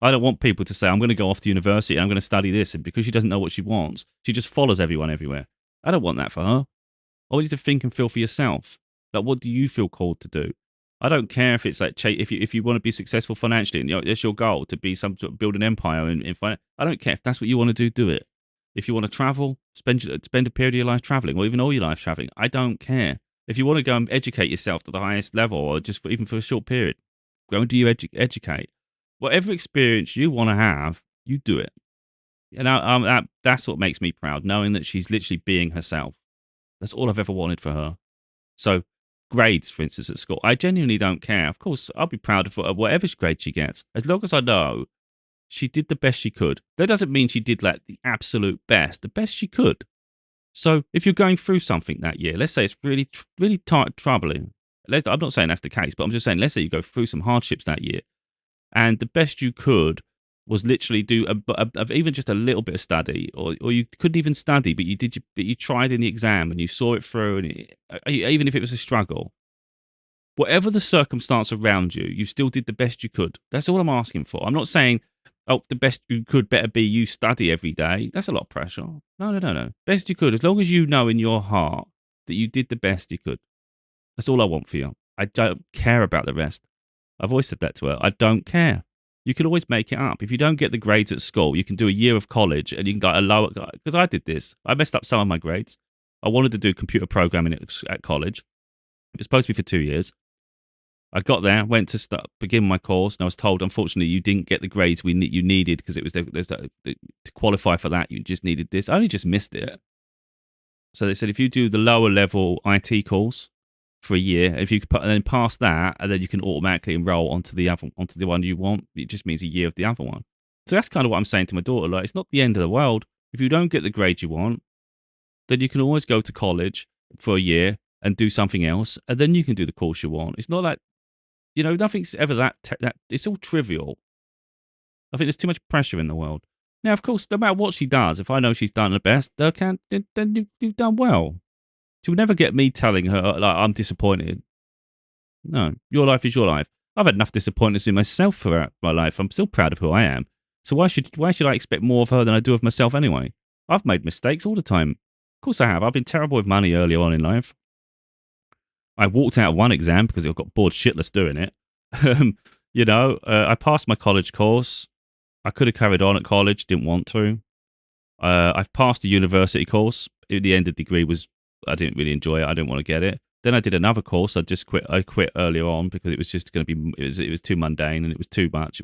I don't want people to say, I'm going to go off to university and I'm going to study this. And because she doesn't know what she wants, she just follows everyone everywhere. I don't want that for her. I want you to think and feel for yourself. Like, what do you feel called to do? I don't care if it's like, if you want to be successful financially and it's your goal to be some sort of build an empire in finance. I don't care if that's what you want to do it. If you want to travel, spend a period of your life traveling, or even all your life traveling. I don't care. If you want to go and educate yourself to the highest level, or just even for a short period, go and do you educate. Whatever experience you want to have, you do it. And that's what makes me proud, knowing that she's literally being herself. That's all I've ever wanted for her. So grades, for instance, at school, I genuinely don't care. Of course, I'll be proud of whatever grade she gets, as long as I know she did the best she could. That doesn't mean she did like the absolute best, the best she could. So if you're going through something that year, let's say it's really, really troubling. I'm not saying that's the case, but I'm just saying, let's say you go through some hardships that year, and the best you could was literally do even just a little bit of study, or you couldn't even study, but you tried in the exam and you saw it through, and even if it was a struggle, whatever the circumstance around you, you still did the best you could. That's all I'm asking for. I'm not saying, the best you could better be you study every day. That's a lot of pressure. No. Best you could, as long as you know in your heart that you did the best you could. That's all I want for you. I don't care about the rest. I've always said that to her. I don't care. You can always make it up. If you don't get the grades at school, you can do a year of college and you can get a lower, because I did this. I messed up some of my grades. I wanted to do computer programming at college. It was supposed to be for 2 years. I got there, went to begin my course, and I was told, unfortunately, you didn't get the grades you needed because it was to qualify for that. You just needed this. I only just missed it. So they said if you do the lower level IT course for a year, if you could and then pass that, and then you can automatically enroll onto the one you want. It just means a year of the other one. So that's kind of what I'm saying to my daughter. Like, it's not the end of the world. If you don't get the grade you want, then you can always go to college for a year and do something else, and then you can do the course you want. It's not like, nothing's ever that it's all trivial. I think there's too much pressure in the world. Now, of course, no matter what she does, if I know she's done the best, then you've done well. She will never get me telling her like I'm disappointed. No, your life is your life. I've had enough disappointments in myself throughout my life. I'm still proud of who I am. So why should I expect more of her than I do of myself anyway? I've made mistakes all the time. Of course I have. I've been terrible with money early on in life. I walked out of one exam because I got bored shitless doing it. I passed my college course. I could have carried on at college, didn't want to. I've passed the university course. At the end, the degree I didn't really enjoy it. I didn't want to get it. Then I did another course. I just quit. I quit earlier on because it was just going to be. It was too mundane and it was too much.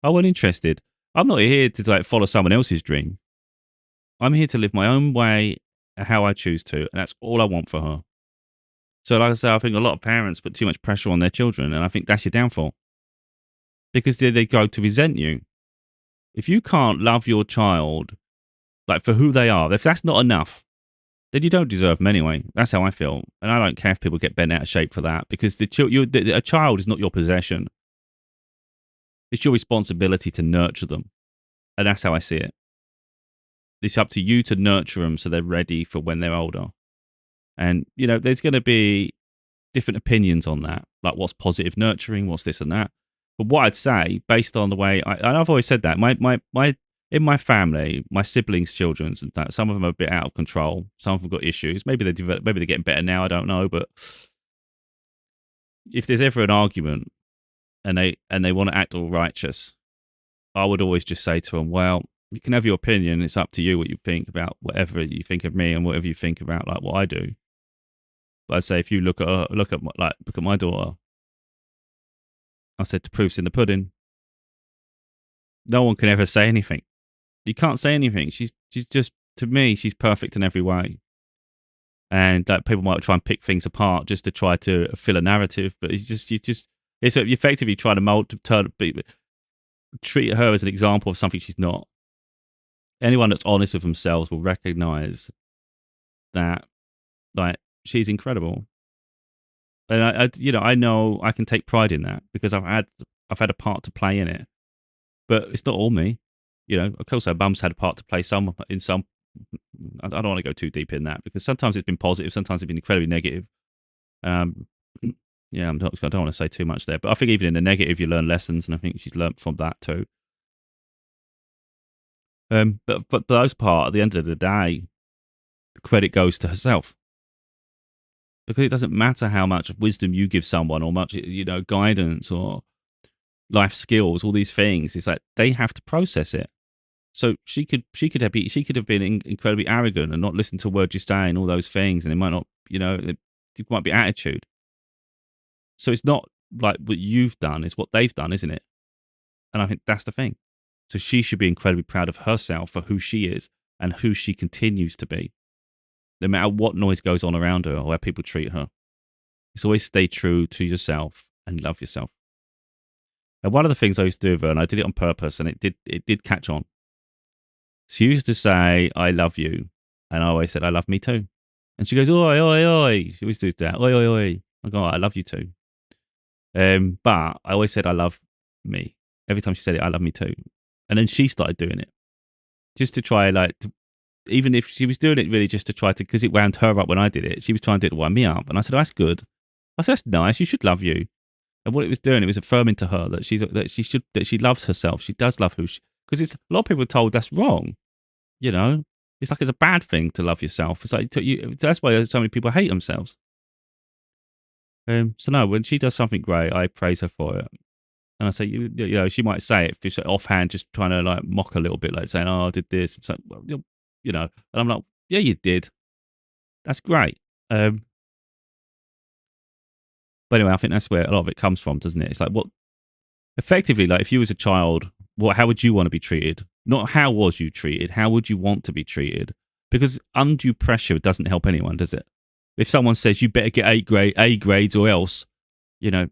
I wasn't interested. I'm not here to like follow someone else's dream. I'm here to live my own way, how I choose to, and that's all I want for her. So, like I say, I think a lot of parents put too much pressure on their children, and I think that's your downfall because they go to resent you. If you can't love your child like for who they are, if that's not enough, then you don't deserve them anyway. That's how I feel, and I don't care if people get bent out of shape for that because a child is not your possession. It's your responsibility to nurture them, and that's how I see it. It's up to you to nurture them so they're ready for when they're older. And there's going to be different opinions on that, like what's positive nurturing, what's this and that. But what I'd say, based on the way I've always said that in my family, my siblings' children, some of them are a bit out of control. Some of them got issues. Maybe maybe they're getting better now. I don't know. But if there's ever an argument and they want to act all righteous, I would always just say to them, well, you can have your opinion. It's up to you what you think about whatever you think of me and whatever you think about like what I do. But I'd say if you look at my daughter, I said the proof's in the pudding. No one can ever say anything. You can't say anything. She's just, to me, she's perfect in every way. And people might try and pick things apart just to try to fill a narrative, but it's effectively trying to treat her as an example of something she's not. Anyone that's honest with themselves will recognize that, like, she's incredible. And I know I can take pride in that because I've had a part to play in it, but it's not all me. Of course, our mum's had a part to play in some. I don't want to go too deep in that because sometimes it's been positive, sometimes it's been incredibly negative. Yeah, I don't want to say too much there, but I think even in the negative, you learn lessons, and I think she's learned from that too. But for the most part, at the end of the day, the credit goes to herself. Because it doesn't matter how much wisdom you give someone or much, guidance or life skills, all these things. It's like they have to process it. So she could have been incredibly arrogant and not listen to a word you say and all those things, and it might not, it might be attitude. So it's not like what you've done; it's what they've done, isn't it? And I think that's the thing. So she should be incredibly proud of herself for who she is and who she continues to be. No matter what noise goes on around her or how people treat her. It's always stay true to yourself and love yourself. And one of the things I used to do with her, and I did it on purpose, and it did catch on. She used to say, I love you. And I always said, I love me too. And she goes, oi, oi, oi. She always does that. Oi, oi, oi. I go, I love you too. But I always said, I love me. Every time she said it, I love me too. And then she started doing it. Just to try, even if she was doing it really just to try to, because it wound her up when I did it, she was trying to do it to wind me up. And I said, oh, that's good. I said, that's nice. You should love you. And what it was doing, it was affirming to her that she loves herself. She does love because a lot of people are told that's wrong. It's like it's a bad thing to love yourself. It's like that's why so many people hate themselves. So no, when she does something great, I praise her for it. And I say, she might say it just offhand, just trying to like mock a little bit, like saying, "Oh, I did this." It's like, well, and I'm like, "Yeah, you did. That's great." But anyway, I think that's where a lot of it comes from, doesn't it? It's like, what effectively, like, if you was a child, how would you want to be treated? Not how was you treated, how would you want to be treated? Because undue pressure doesn't help anyone, does it? If someone says you better get A grades or else, you know,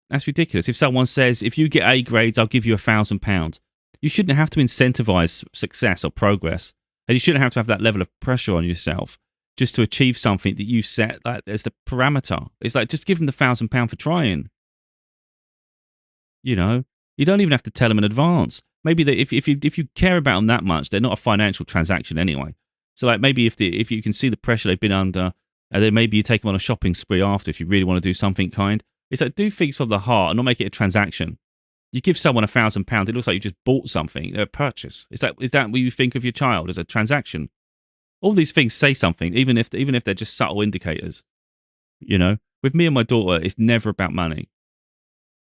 that's ridiculous. If someone says if you get A grades, I'll give you £1,000, you shouldn't have to incentivize success or progress, and you shouldn't have to have that level of pressure on yourself just to achieve something that you set like as the parameter. It's like, just give them the £1,000 for trying. You know, you don't even have to tell them in advance. Maybe if you care about them that much, they're not a financial transaction anyway. So like, maybe if you can see the pressure they've been under, and then maybe you take them on a shopping spree after, if you really want to do something kind. It's like, do things from the heart and not make it a transaction. You give someone £1,000, it looks like you just bought something, a purchase. Is that what you think of your child, as a transaction? All these things say something, even if they're just subtle indicators. You know, with me and my daughter, it's never about money.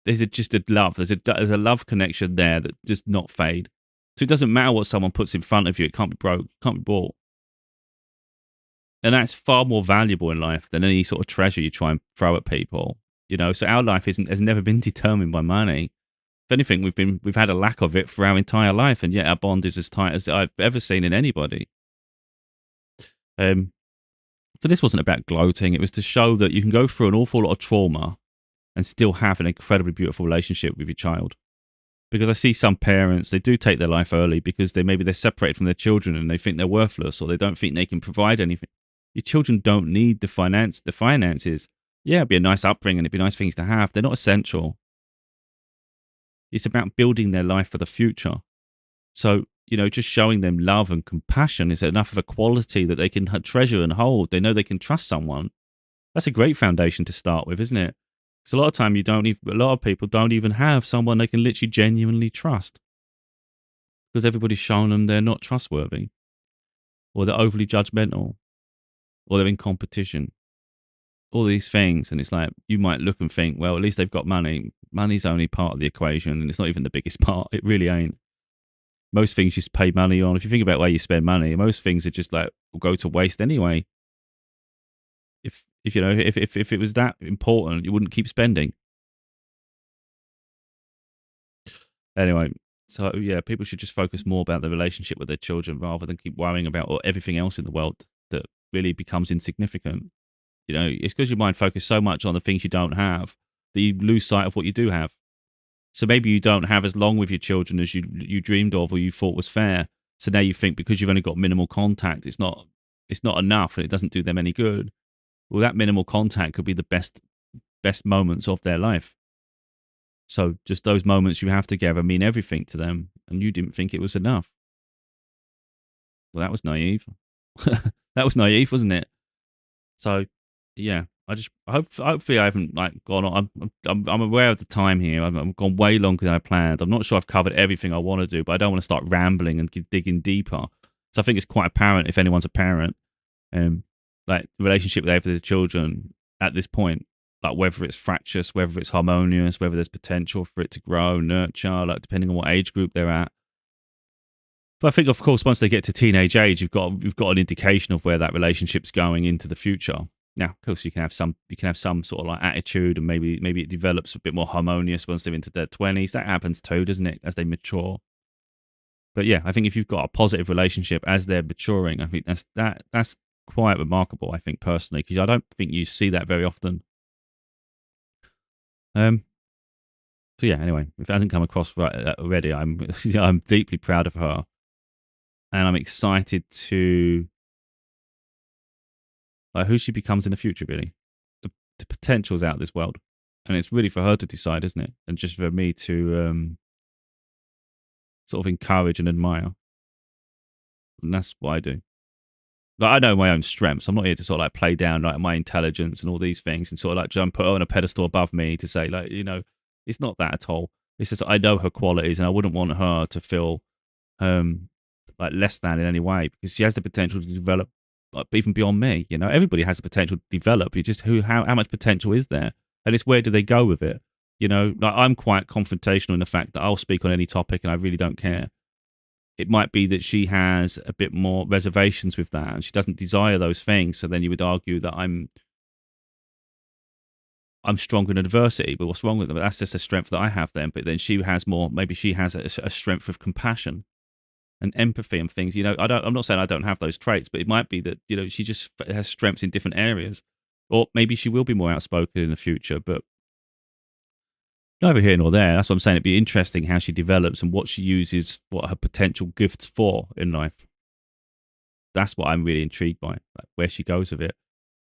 There's just a love. There's a love connection there that does not fade. So it doesn't matter what someone puts in front of you. It can't be broke. It can't be bought. And that's far more valuable in life than any sort of treasure you try and throw at people. You know, so our life has never been determined by money. If anything, we've had a lack of it for our entire life, and yet our bond is as tight as I've ever seen in anybody. So this wasn't about gloating. It was to show that you can go through an awful lot of trauma and still have an incredibly beautiful relationship with your child. Because I see some parents, they do take their life early because they're separated from their children and they think they're worthless, or they don't think they can provide anything. Your children don't need the finances. Yeah, it'd be a nice upbringing, it'd be nice things to have. They're not essential. It's about building their life for the future. So, you know, just showing them love and compassion is enough of a quality that they can treasure and hold. They know they can trust someone. That's a great foundation to start with, isn't it? Because a lot of time a lot of people don't even have someone they can literally genuinely trust, because everybody's shown them they're not trustworthy, or they're overly judgmental, or they're in competition. All these things, and it's like, you might look and think, well, at least they've got money. Money's only part of the equation, and it's not even the biggest part. It really ain't. Most things you pay money on. If you think about where you spend money, most things are just like will go to waste anyway. If you know, if it was that important, you wouldn't keep spending. Anyway, so yeah, people should just focus more about the relationship with their children rather than keep worrying about everything else in the world that really becomes insignificant. You know, it's because your mind focuses so much on the things you don't have that you lose sight of what you do have. So maybe you don't have as long with your children as you dreamed of or you thought was fair. So now you think because you've only got minimal contact, it's not enough and it doesn't do them any good. Well, that minimal contact could be the best moments of their life. So just those moments you have together mean everything to them, and you didn't think it was enough. Well, that was naive. That was naive, wasn't it? So, yeah, hopefully I haven't like gone on. I'm aware of the time here. I've gone way longer than I planned. I'm not sure I've covered everything I want to do, but I don't want to start rambling and digging deeper. So I think it's quite apparent if anyone's a parent, like the relationship they have with the children at this point, like whether it's fractious, whether it's harmonious, whether there's potential for it to grow, nurture, like depending on what age group they're at. But I think, of course, once they get to teenage age, you've got an indication of where that relationship's going into the future. Now, of course, you can have some sort of like attitude, and maybe it develops a bit more harmonious once they're into their 20s. That happens too, doesn't it, as they mature? But yeah, I think if you've got a positive relationship as they're maturing, I think that's quite remarkable. I think personally, because I don't think you see that very often. So yeah, anyway, if it hasn't come across right already, I'm deeply proud of her, and I'm excited to who she becomes in the future. Really, the potential's out of this world, and it's really for her to decide, isn't it? And just for me to sort of encourage and admire, and that's what I do. Like, I know my own strengths. I'm not here to sort of like play down like my intelligence and all these things, and sort of like try and put her on a pedestal above me to say like, it's not that at all. It's just I know her qualities, and I wouldn't want her to feel like less than in any way, because she has the potential to develop like even beyond me. You know, everybody has the potential to develop. You just how much potential is there, and it's where do they go with it? You know, like I'm quite confrontational in the fact that I'll speak on any topic, and I really don't care. It might be that she has a bit more reservations with that, and she doesn't desire those things. So then you would argue that I'm I'm stronger in adversity. But what's wrong with them? That's just a strength that I have then. But then she has more. Maybe she has a strength of compassion and empathy and things. I'm not saying I don't have those traits, but it might be that she just has strengths in different areas, or maybe she will be more outspoken in the future. But neither here nor there. That's what I'm saying. It'd be interesting how she develops and what she uses, what her potential gifts for in life. That's what I'm really intrigued by, like where she goes with it.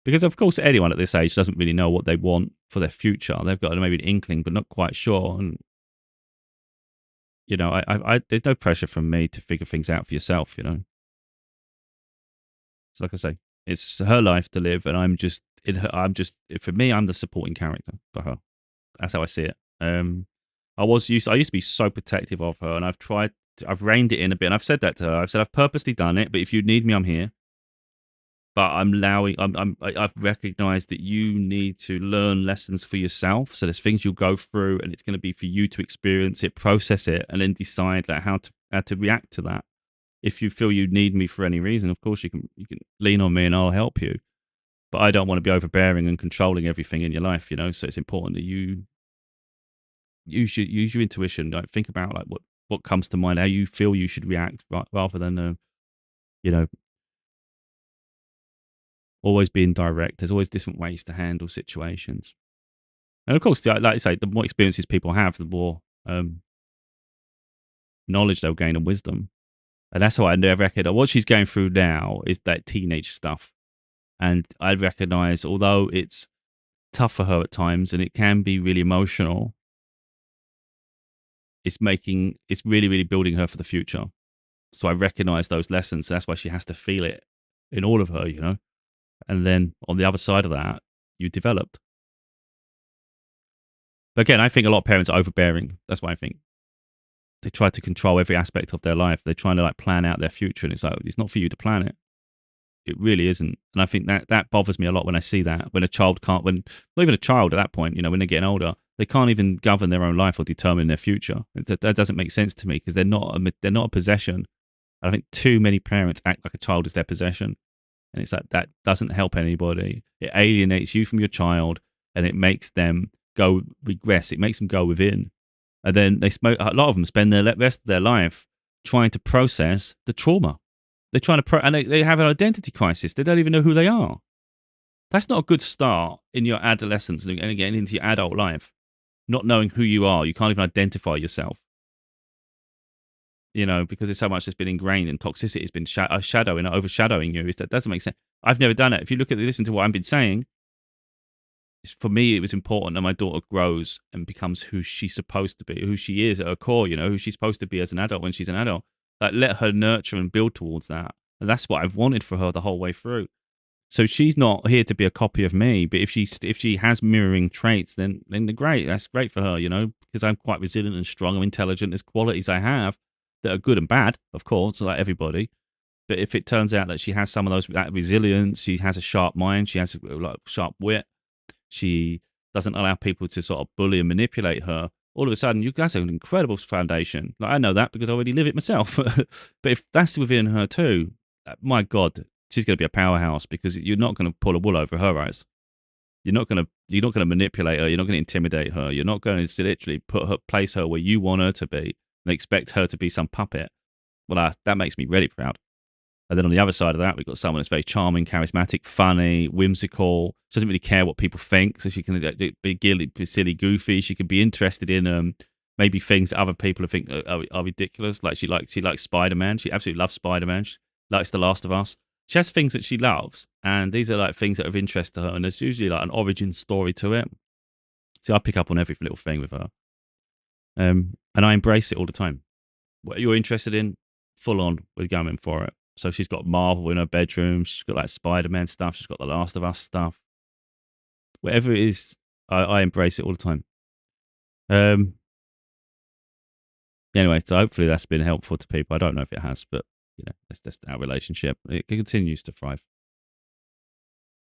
Because of course, anyone at this age doesn't really know what they want for their future. They've got maybe an inkling, but not quite sure. And there's no pressure from me to figure things out for yourself. So like I say, it's her life to live, and I'm just in her. For me, I'm the supporting character for her. That's how I see it. I used to be so protective of her, and I've reined it in a bit, and I've said that to her. I've said I've purposely done it, but if you need me, I'm here. But I've recognized that you need to learn lessons for yourself. So there's things you'll go through, and it's going to be for you to experience it, process it, and then decide like how to react to that. If you feel you need me for any reason, of course you can lean on me and I'll help you. But I don't want to be overbearing and controlling everything in your life, So it's important that you should use your intuition. Like think about like what comes to mind, how you feel you should react, rather than you know always being direct. There's always different ways to handle situations, and of course, like I say, the more experiences people have, the more knowledge they'll gain and wisdom. And that's why I reckon what she's going through now is that teenage stuff. And I recognize, although it's tough for her at times and it can be really emotional, it's really, really building her for the future. So I recognize those lessons. That's why she has to feel it in all of her, And then on the other side of that, you developed. But again, I think a lot of parents are overbearing. That's why I think they try to control every aspect of their life. They're trying to like plan out their future, and it's like it's not for you to plan it. It really isn't. And I think that bothers me a lot when I see that. When a child can't, not even a child at that point, when they're getting older, they can't even govern their own life or determine their future. That doesn't make sense to me because they're not a possession. I think too many parents act like a child is their possession. And it's like that doesn't help anybody. It alienates you from your child, and it makes them regress. It makes them go within. And then a lot of them spend the rest of their life trying to process the trauma. They're trying to and they have an identity crisis. They don't even know who they are. That's not a good start in your adolescence and getting into your adult life. Not knowing who you are. You can't even identify yourself. Because there's so much that's been ingrained in toxicity. It's been overshadowing you. That doesn't make sense. I've never done it. If you listen to what I've been saying, for me, it was important that my daughter grows and becomes who she's supposed to be, who she is at her core, who she's supposed to be as an adult when she's an adult. Like, let her nurture and build towards that. And that's what I've wanted for her the whole way through. So she's not here to be a copy of me, but if she has mirroring traits, then great. That's great for her, because I'm quite resilient and strong. I'm intelligent. There's qualities I have that are good and bad, of course, like everybody. But if it turns out that she has some of that resilience, she has a sharp mind, she has like sharp wit, she doesn't allow people to sort of bully and manipulate her, all of a sudden, that's an incredible foundation. Like, I know that because I already live it myself. But if that's within her too, my God, she's going to be a powerhouse because you're not going to pull a wool over her eyes. You're not going to manipulate her. You're not going to intimidate her. You're not going to literally place her where you want her to be and expect her to be some puppet. Well, that makes me really proud. And then on the other side of that, we've got someone that's very charming, charismatic, funny, whimsical. She doesn't really care what people think, so she can be silly, goofy. She can be interested in maybe things that other people think are ridiculous. Like she likes Spider-Man. She absolutely loves Spider-Man. She likes The Last of Us. She has things that she loves, and these are like things that are of interest to her. And there's usually like an origin story to it. So I pick up on every little thing with her, and I embrace it all the time. What you're interested in, full on, we're going for it. So she's got Marvel in her bedroom. She's got like Spider-Man stuff. She's got The Last of Us stuff. Whatever it is, I embrace it all the time. Anyway, so hopefully that's been helpful to people. I don't know if it has, but that's our relationship. It continues to thrive.